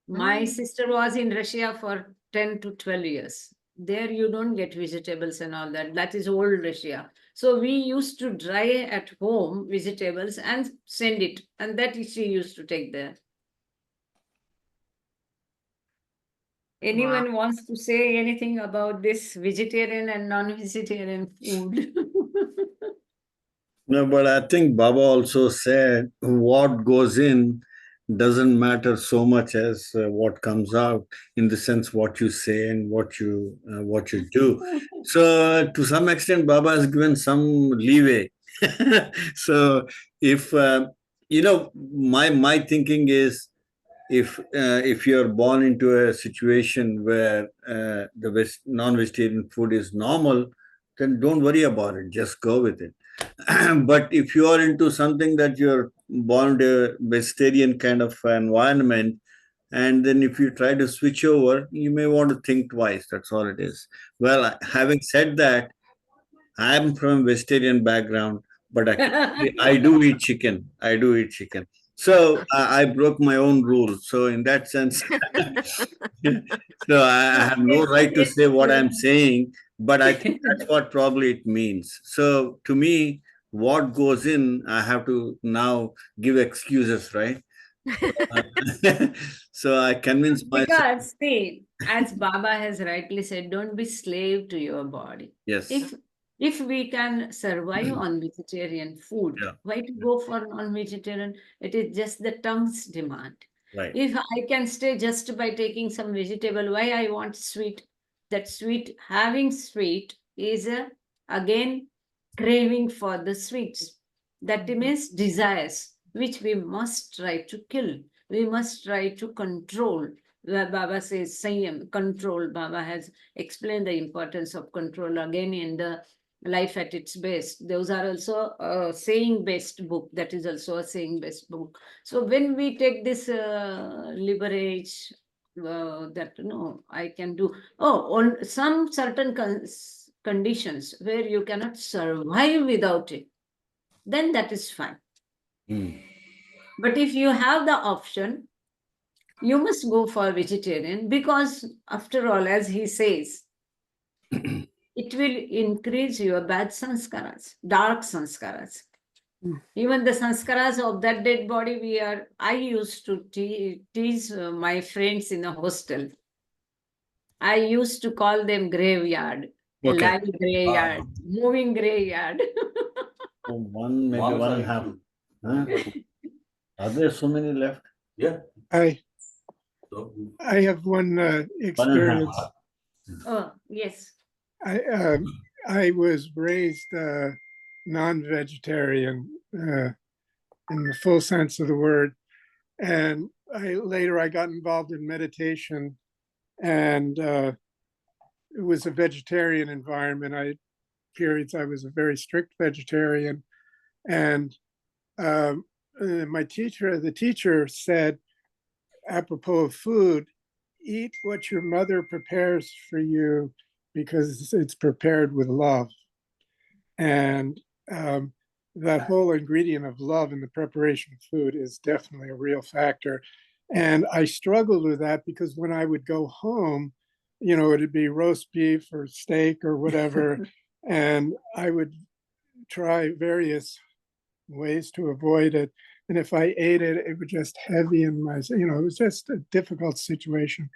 My sister was in Russia for 10 to 12 years. There you don't get vegetables and all that. That is old Russia. So we used to dry at home vegetables and send it. And that she used to take there. Anyone wants to say anything about this vegetarian and non-vegetarian food? No, but I think Baba also said what goes in doesn't matter so much as what comes out, in the sense what you say and what you do. So to some extent, Baba has given some leeway. So if my thinking is, if you're born into a situation where the non-vegetarian food is normal, then don't worry about it. Just go with it. But if you are into something that you're born to a vegetarian kind of environment, and then if you try to switch over, you may want to think twice. That's all it is. Well, having said that, I'm from vegetarian background, but I do eat chicken. I do eat chicken. So I broke my own rule. So in that sense, so I have no right to say what I'm saying, but I think that's what probably it means. So to me, what goes in, I have to now give excuses, right? So I convince myself. Because see, as Baba has rightly said, don't be slave to your body. Yes. If we can survive on vegetarian food, Yeah. why to go for non-vegetarian? It is just the tongue's demand. Right. If I can stay just by taking some vegetable, why I want sweet? That sweet, having sweet is again craving for the sweets. That means desires, which we must try to kill. We must try to control. Where Baba says Sanyam, control. Baba has explained the importance of control again in the Life at its Best. Those are also a saying based book. That is also a saying based book. So when we take this leverage, that no, I can do, on some certain conditions where you cannot survive without it. then that is fine. Mm. But if you have the option, you must go for vegetarian, because after all, as he says, it will increase your bad sanskaras, dark sanskaras. Even the sanskaras of that dead body, I used to tease my friends in the hostel. I used to call them graveyard, a Okay. live graveyard, moving graveyard. So one, maybe one and a half. Huh? Are there so many left? Yeah. I So, have one One and a half. experience. Oh, yes. I was raised non-vegetarian in the full sense of the word, and later I got involved in meditation, and it was a vegetarian environment. Periods I was a very strict vegetarian, and the teacher said, apropos of food, eat what your mother prepares for you because it's prepared with love. And that whole ingredient of love in the preparation of food is definitely a real factor. And I struggled with that because when I would go home, it'd be roast beef or steak or whatever, and I would try various ways to avoid it. And if I ate it, it was just heavy in my, it was just a difficult situation.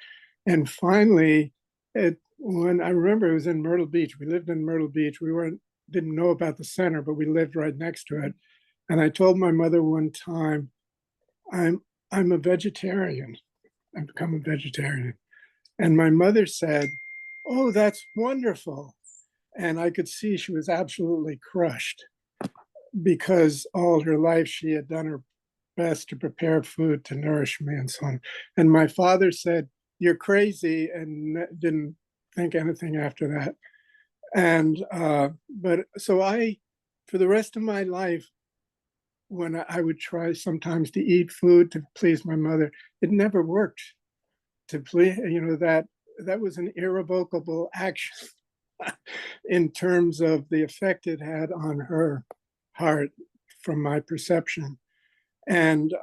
And finally, when I remember it was in Myrtle Beach, we lived in Myrtle Beach. Didn't know about the center, but we lived right next to it. And I told my mother one time, I'm a vegetarian. I've become a vegetarian. And my mother said, oh, that's wonderful. And I could see she was absolutely crushed, because all her life she had done her best to prepare food to nourish me and so on. And my father said, you're crazy, and didn't think anything after that. And but so for the rest of my life, when I would try sometimes to eat food to please my mother, it never worked. To please, that was an irrevocable action in terms of the effect it had on her heart, from my perception. And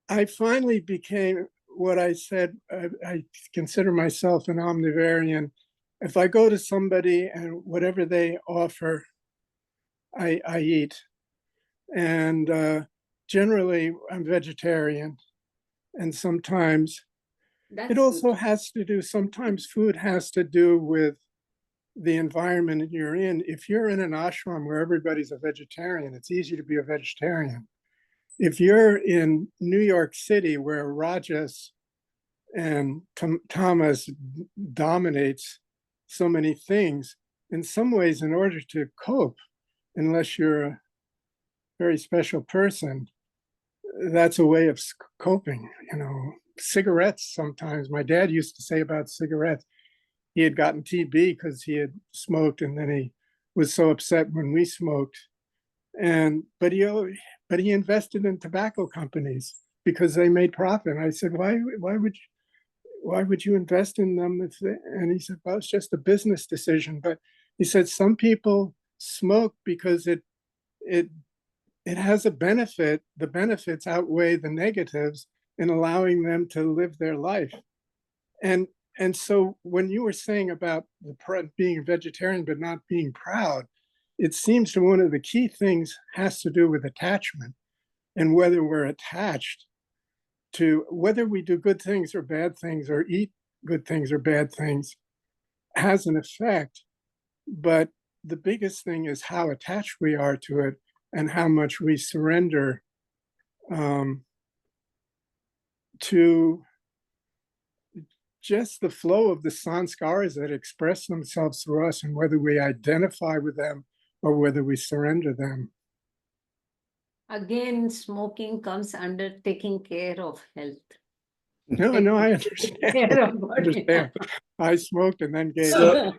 I finally became what I said. I consider myself an omnivarian. If I go to somebody and whatever they offer, I eat. And generally, I'm vegetarian. And sometimes it also has to do, sometimes food has to do with the environment you're in. If you're in an ashram where everybody's a vegetarian, it's easy to be a vegetarian. If you're in New York City where Rajas and tamas dominates so many things, in some ways, in order to cope, unless you're a very special person, that's a way of coping. Cigarettes sometimes. My dad used to say about cigarettes, he had gotten TB because he had smoked, and then he was so upset when we smoked. But he invested in tobacco companies because they made profit. And I said, why would you invest in them? And he said, well, it's just a business decision. But he said some people smoke because it has a benefit. The benefits outweigh the negatives in allowing them to live their life. And so when you were saying about being a vegetarian but not being proud, it seems to one of the key things has to do with attachment, and whether we're attached to whether we do good things or bad things, or eat good things or bad things, has an effect. But the biggest thing is how attached we are to it and how much we surrender to just the flow of the sanskaras that express themselves through us, and whether we identify with them or whether we surrender them. Again, smoking comes under taking care of health. No, I understand. I smoked and then gave So- up.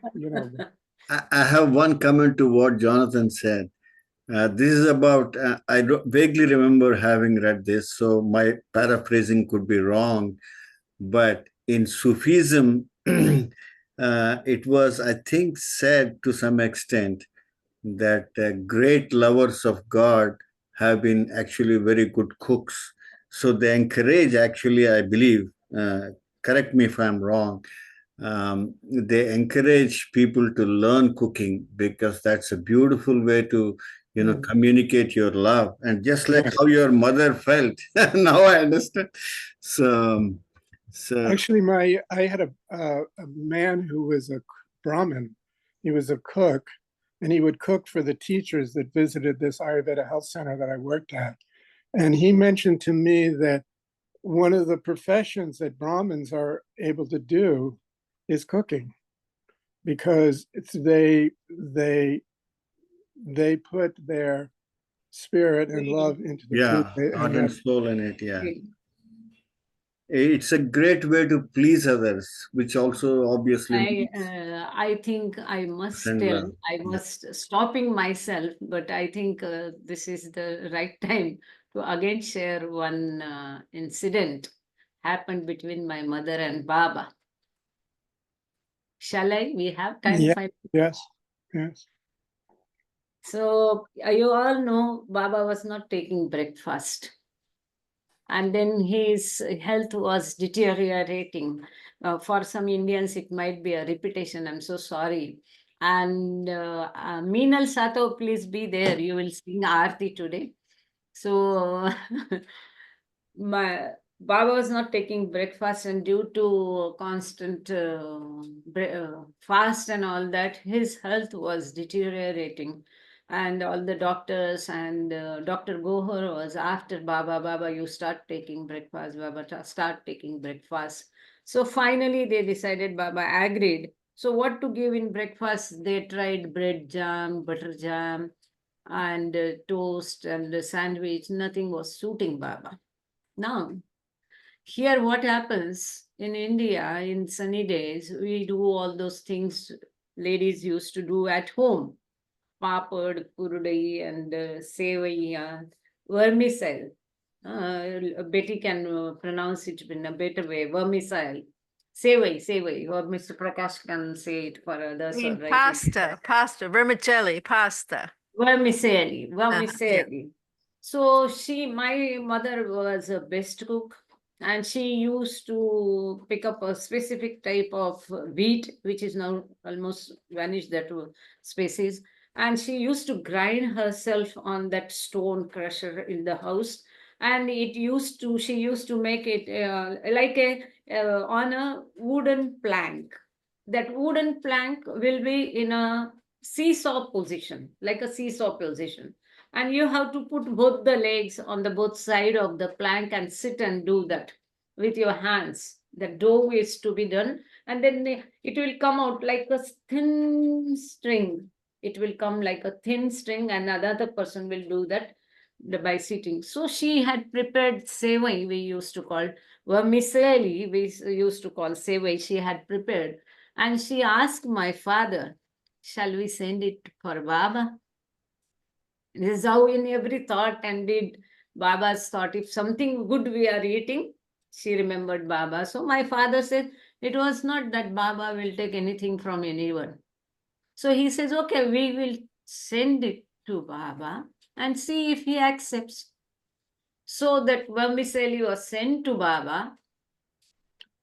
I have one comment to what Jonathan said. This is about, I vaguely remember having read this, so my paraphrasing could be wrong, but in Sufism, it was, I think, said to some extent that great lovers of God have been actually very good cooks. So they encourage, actually, I believe, correct me if I'm wrong, they encourage people to learn cooking because that's a beautiful way to, communicate your love. And just like how your mother felt, now I understand. So, Actually, I had a man who was a Brahmin. He was a cook, and he would cook for the teachers that visited this Ayurveda health center that I worked at. And he mentioned to me that one of the professions that Brahmins are able to do is cooking, because they put their spirit and love into the food. yeah, heart and soul in it. Yeah. It's a great way to please others, which also obviously I think I must send tell, love. I was stopping myself, but I think this is the right time to again share one incident happened between my mother and Baba. Shall I? We have time. Yeah. 5 Yes. Yes. So you all know Baba was not taking breakfast. And then his health was deteriorating. For some Indians, it might be a repetition. I'm so sorry. And Meenal Sato, please be there. You will sing Aarti today. So my Baba was not taking breakfast, and due to constant fast and all that, his health was deteriorating. And all the doctors and Dr. Gohar was after Baba, Baba, you start taking breakfast, Baba, start taking breakfast. So finally they decided, Baba agreed. So what to give in breakfast? They tried bread jam, butter jam, and toast and sandwich. Nothing was suiting Baba. Now, here what happens in India in sunny days, we do all those things ladies used to do at home. Papad, kurudai, and sevai, vermicelli. Betty can pronounce it in a better way. Vermicelli. Sevai, or Mr. Prakash can say it for others. I mean, or write it. pasta, vermicelli, pasta. Vermicelli. So my mother was a best cook, and she used to pick up a specific type of wheat, which is now almost vanished, that species. And she used to grind herself on that stone crusher in the house. And she used to make it like on a wooden plank. That wooden plank will be in a seesaw position, like a seesaw position. And you have to put both the legs on the both side of the plank and sit and do that with your hands. The dough is to be done, and then it will come out like a thin string. It will come like a thin string, and another person will do that by sitting. So she had prepared sevai, we used to call vermicelli, we used to call sevai. She had prepared, and she asked my father, shall we send it for Baba? This is how in every thought and did Baba's thought. If something good we are eating, she remembered Baba. So my father said, it was not that Baba will take anything from anyone. So he says, okay, we will send it to Baba and see if he accepts. So that vermicelli was sent to Baba,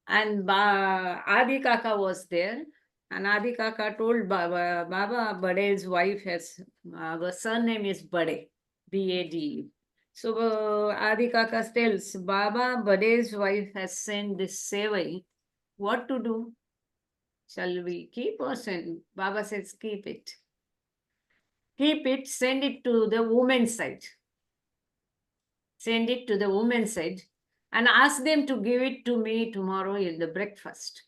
and Adi Kaka was there. And Adi Kaka told Baba, Baba, Bade's wife has, our surname is Bade, B-A-D. So Adi Kaka tells, Baba, Bade's wife has sent this sevai. What to do? Shall we keep or send? Baba says, keep it. Keep it, send it to the women's side. Send it to the women's side and ask them to give it to me tomorrow in the breakfast.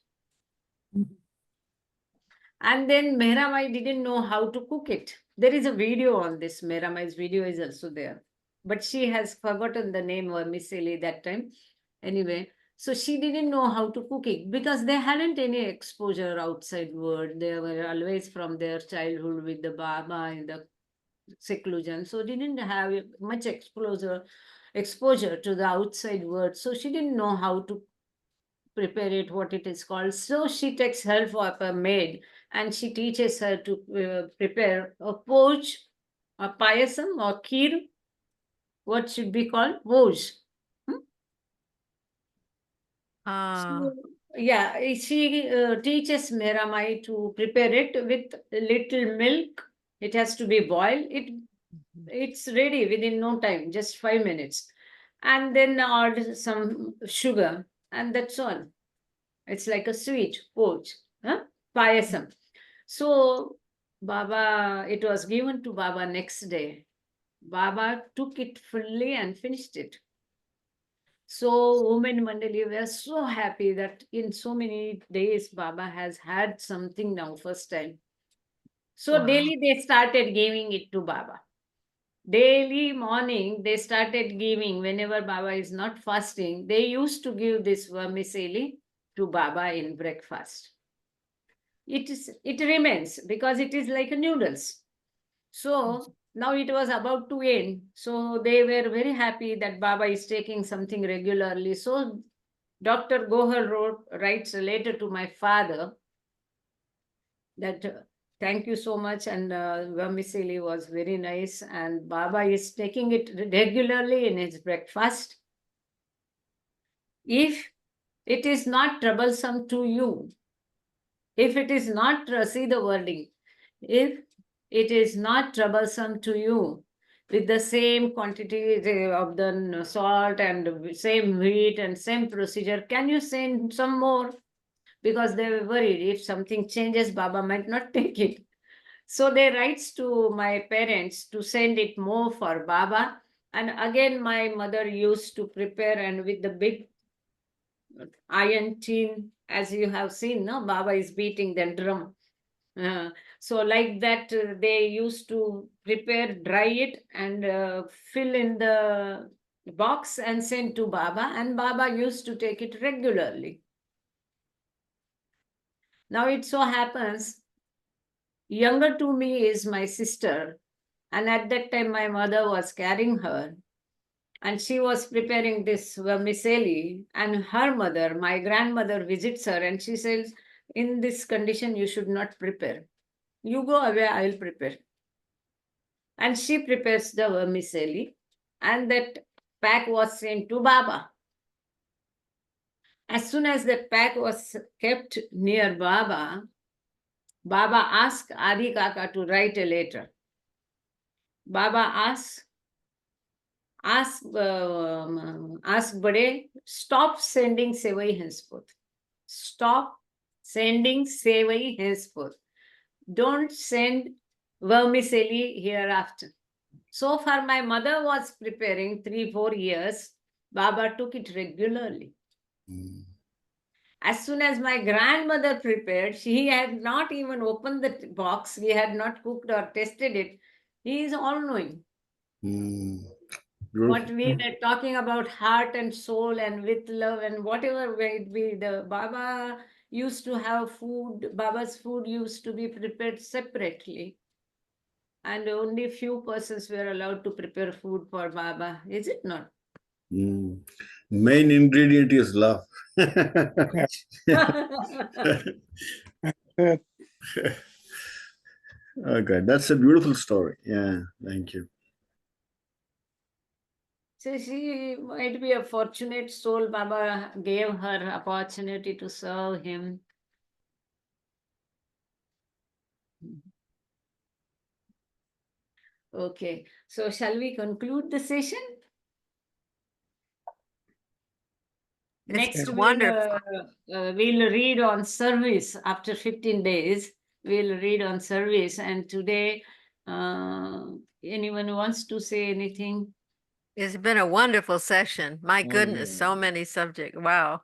And then Mehramai didn't know how to cook it. There is a video on this. Mehramai's video is also there. But she has forgotten the name of Misili that time. Anyway, so she didn't know how to cook it because they hadn't any exposure outside world. They were always from their childhood with the Baba in the seclusion. So didn't have much exposure to the outside world. So she didn't know how to prepare it, what it is called. So she takes help of a maid and she teaches her to prepare a poach, a payasam or kheer. What should be called? Poach. Ah, So, yeah, she teaches Meramai to prepare it with little milk. It has to be boiled. It's ready within no time, just 5 minutes. And then add some sugar, and that's all. It's like a sweet poach, huh? Payasam. So Baba, it was given to Baba next day. Baba took it fully and finished it. So women Mandali were so happy that in so many days Baba has had something now first time. So Wow. daily they started giving it to Baba. Daily morning they started giving whenever Baba is not fasting. They used to give this vermicelli to Baba in breakfast. It remains because it is like noodles. So now it was about to end. So they were very happy that Baba is taking something regularly. So Dr. Gohar writes a letter to my father that thank you so much, and vermicelli was very nice, and Baba is taking it regularly in his breakfast. If it is not troublesome to you, if it is not, see the wording, if it is not troublesome to you, with the same quantity of the salt and same wheat and same procedure, can you send some more? Because they were worried if something changes, Baba might not take it. So they writes to my parents to send it more for Baba. And again, my mother used to prepare, and with the big iron tin, as you have seen, no, Baba is beating the drum. So like that, they used to prepare, dry it, and fill in the box and send to Baba. And Baba used to take it regularly. Now it so happens, younger to me is my sister. And at that time, my mother was carrying her. And she was preparing this vermicelli. And her mother, my grandmother, visits her and she says, in this condition, you should not prepare. You go away, I'll prepare. And she prepares the vermicelli. And that pack was sent to Baba. As soon as that pack was kept near Baba, Baba asked Adi Kaka to write a letter. Baba asked Bade, stop sending sevai henceforth. Stop sending sevai henceforth. Don't send vermicelli hereafter. So far, my mother was preparing 3-4 years. Baba took it regularly. As soon as my grandmother prepared, she had not even opened the box. We had not cooked or tested it. He is all knowing. What we were talking about, heart and soul and with love and whatever way it be, the Baba used to have food. Baba's food used to be prepared separately. And only few persons were allowed to prepare food for Baba. Is it not? Main ingredient is love. Okay, that's a beautiful story. Yeah, thank you. So she might be a fortunate soul. Baba gave her opportunity to serve him. Okay, so shall we conclude the session? It's Next, wonderful. we'll read on service after 15 days. We'll read on service. And today, anyone wants to say anything? It's been a wonderful session. My Oh, goodness, yeah. so many subjects. Wow.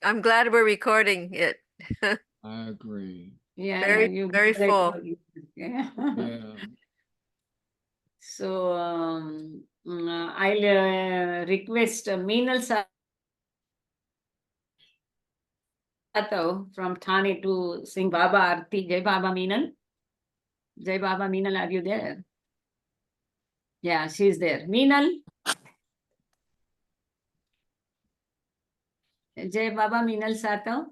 I'm glad we're recording it. I agree. Yeah, Very, you very full. Yeah. Yeah. So I'll request Meenal Satav from Thane to sing Baba Arti. Jai Baba Meenal. Jai Baba Meenal, are you there? Yeah, she's there. Meenal. जय बाबा मीनल सातव.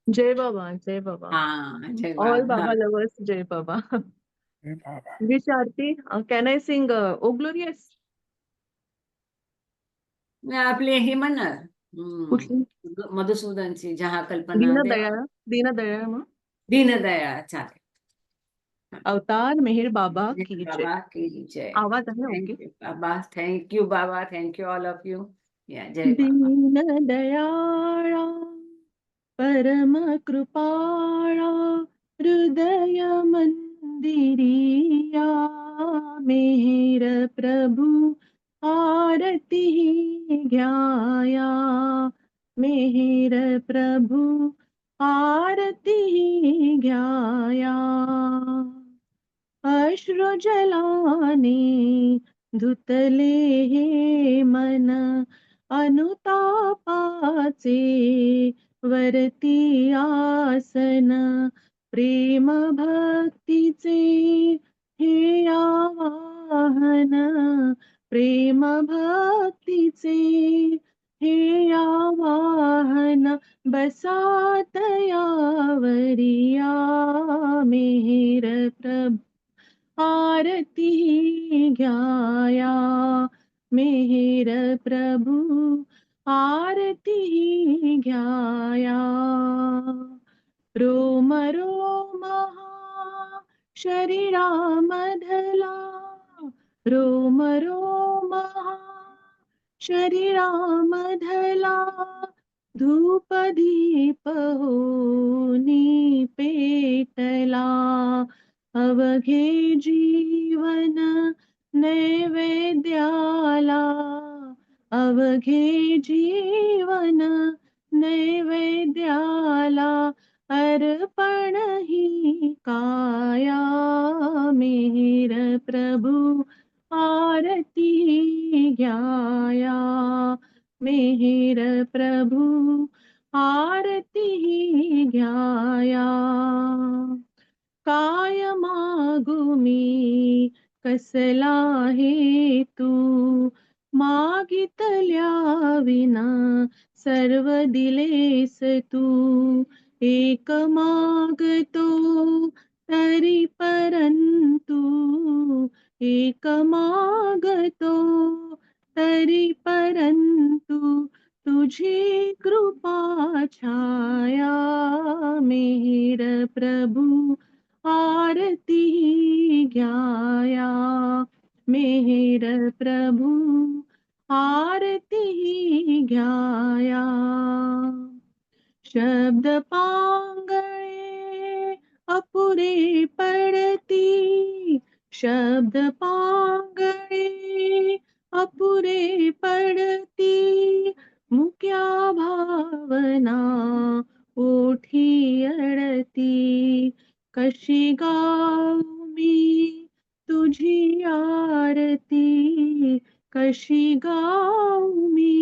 जय बाबा, जय बाबा. हा जय All Baba. Baba lovers, Jay Baba. Hey, Baba. Wish Aarti, can I sing Oh Glorious? आपले हे म्हणणार कुठली? मधुसूदनची जहा कल्पना दे. दीनदयाळ मग. दीनदयाळ चालेल. अवतार मेहर बाबा की जय. बाबा की जय. आवाज आहे okay. Thank you Baba. Thank you Baba. Thank you all of you. या जय बाबा. दीनदयाळा परम कृपाळा हृदय मंदिरिया मेहर प्रभु आरती घ्याया मेहर प्रभु आरती घ्याया अश्रु जलाने धुतले हे मन अनुतापाचे वरती आसन प्रेम भक्तीचे हे आवाहन प्रेम भक्तीचे हे आवाहन बसात यावरिया मेहर प्रभु आरती घ्याया मेहर प्रभु आरती घ्याया रोम रोम शरीरामधला रोम रोम शरीरामधला धूप दीप होनी पेटला अवघे जीवन नैवेद्याला अवघे जीवन नैवेद्याला अर्पण ही काया मेहर प्रभु आरती घ्याया मेहर प्रभु आरती घ्याया काय मागू मी कसला हेतू मागितल्या विना सर्व दिलेस तू एक मागतो तरी परंतु एक मागतो तरी परंतु तुझी कृपा छाया मेहर प्रभु आरती घ्याया मेहर प्रभु आरती घ्याया शब्द पांगळे अपुरे पडती शब्द पांगळे अपुरे पडती मुक्या भावना ओठी अडती कशी गाऊ मी तुझी आरती कशी गाऊ मी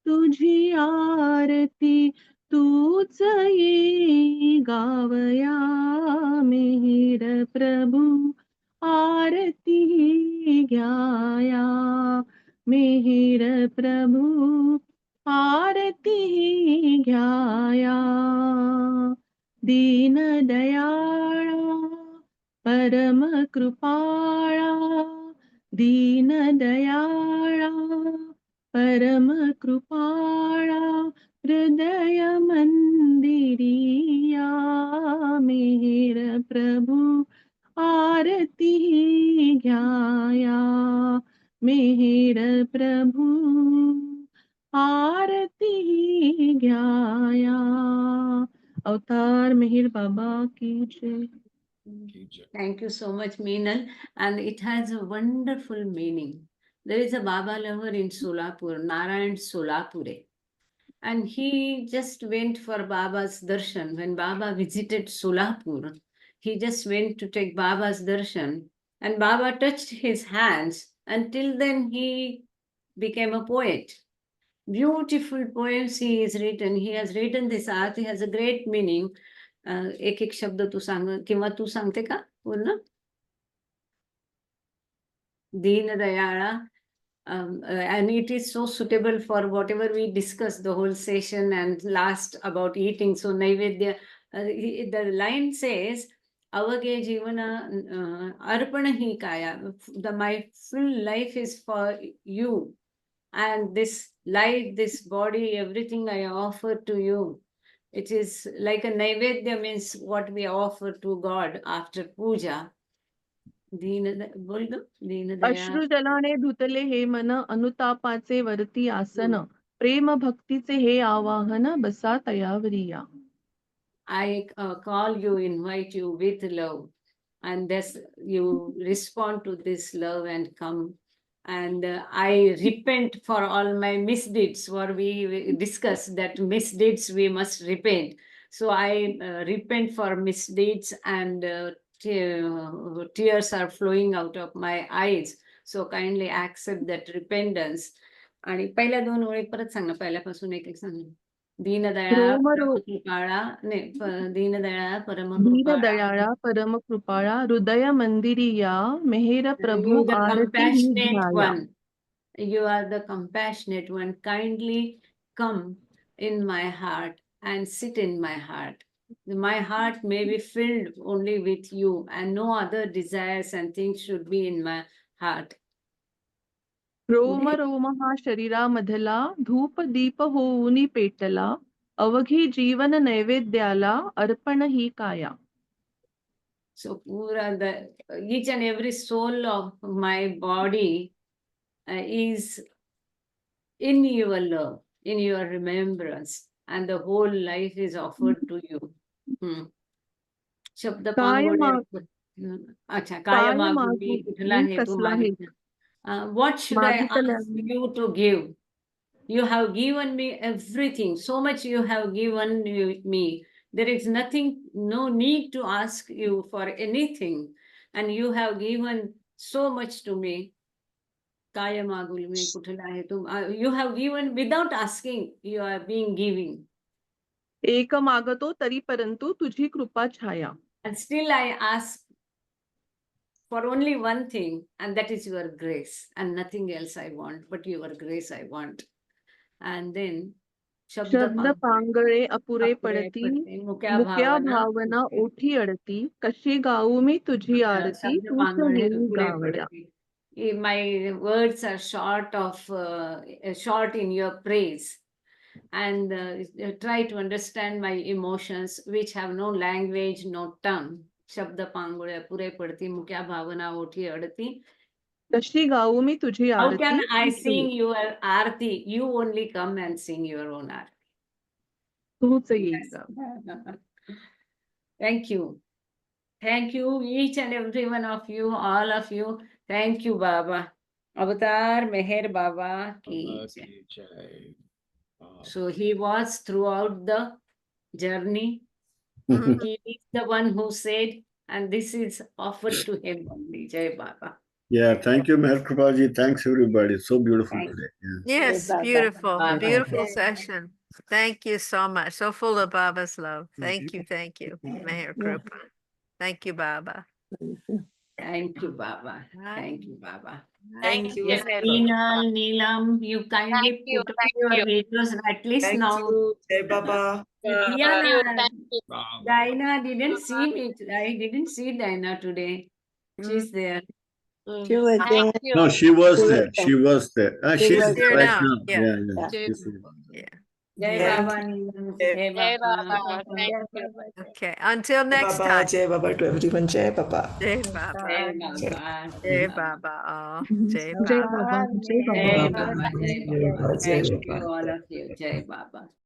तुझी आरती तूच ये गावया मेहर प्रभु आरती घ्याया मेहर प्रभु आरती घ्याया दीन दयाळा परम कृपाळा दीन दयाळा परम कृपाळा हृदय मंदिरिया मेहर प्रभु आरती घ्याया मेहर प्रभु आरती घ्याया अवतार मेहर बाबा की जय. Thank you so much, Meenal. And it has a wonderful meaning. There is a Baba lover in Solapur, Narayan Solapure. And he just went for Baba's darshan. When Baba visited Solapur, he just went to take Baba's darshan. And Baba touched his hands. Until then, he became a poet. Beautiful poems he has written. He has written this art. He has a great meaning. एक एक शब्द तू सांग किंवा तू सांगते का पूर्ण. दीनदयाळा And it is so suitable for whatever we discussed the whole session and last about eating. So Naivedya, the line says, Avage Jivana Arpana hi kaya. My full life is for you. And this life, this body, everything I offer to you. It is like a Naivedya, means what we offer to God after puja. बोल दो दीनदया अश्रुजलाने धुतले हे मन अनुतापाचे वरती आसन प्रेम भक्तीचे हे आवाहन बसा तयावरी या. I call you, invite you with love, and this you respond to this love and come. And I repent for all my misdeeds. What we discussed, that misdeeds we must repent. So I repent for misdeeds, and tears are flowing out of my eyes. So kindly accept that repentance. आणि पहिल्या 2 ओळी परत सांग ना, पहिल्यापासून एक सांग. दीनदया रोम रो परमकृपाळा नाही दीनदया परमकृपाळा. दीनदयाळा परम कृपाळा हृदय मंदिरिया मेहेर प्रभु You the Aarti he compassionate ध्याया. one. You are the compassionate one. Kindly come in my heart and sit in my heart. My heart may be filled only with you, and no other desires and things should be in my heart. रोम रोम हा शरीरामधला धूप दीप होऊनी पेटला अवघी जीवन नैवेद्याला अर्पण ही काया. So pura each and every soul of my body is in your love, in your remembrance, and the whole life is offered to you. शब्द पांगोळे अच्छा काय मागुनी कुठला हेतू मागितला. What should I ask you to give? You have given me everything. So much you have given me. There is nothing, no need to ask you for anything. And you have given so much to me. Kaya magul me kuthala hai tum. You have given without asking. You are being giving. एक मागतो तरी परंतु तुझी कृपा छाया. And still I ask for only one thing, and that is your grace, and nothing else I want, but your grace I want. And then शब्द पांगळे अपुरे पडती मुक्या भावना ओठी अडती कशी गाऊ मी तुझी आरती तूच नेई गावया. My words are short in your praise, and try to understand my emotions which have no language, no tongue. शब्द पांगुळे अपुरे पडती मुक्या भावना ओठी अडती. कशी गाऊ मी तुझी How Aarti. can I sing your aarti? You only come and sing your own aarti. तूच येईल. Thank you. Thank you, each and every one of you, all of you. Thank you, Baba. Avatar Meher Baba ki jai. So he was throughout the journey. He is the one who said, and this is offered to him only. Jai Baba. Yeah, thank you, Meherkrupa ji. Thanks, everybody. So beautiful today. Yeah. Yes, beautiful, beautiful session. Thank you so much. So full of Baba's love. Thank you, Meherkrupa. Thank you, Baba. Thank you, Baba. Thank you, Baba. Thank you. Yes, Neelam, you kindly put up your videos at least now. Jai Baba. Diana, Dinah didn't see me. I didn't see Dinah today. She's there. She was there. No, she was there. She was there. She's was there right now. now. Yeah. Yeah. She's here. Jai Baba, Neelam. Jai Baba. Okay, until next Baba, time. Jai Baba to everyone. Jai Baba. Jai Baba. Jai Baba. Jai Baba. Oh, Jai जय Baba. बाबा. जय Jai Baba. Baba. Jai Baba. Thank you, all of you. Jai Baba.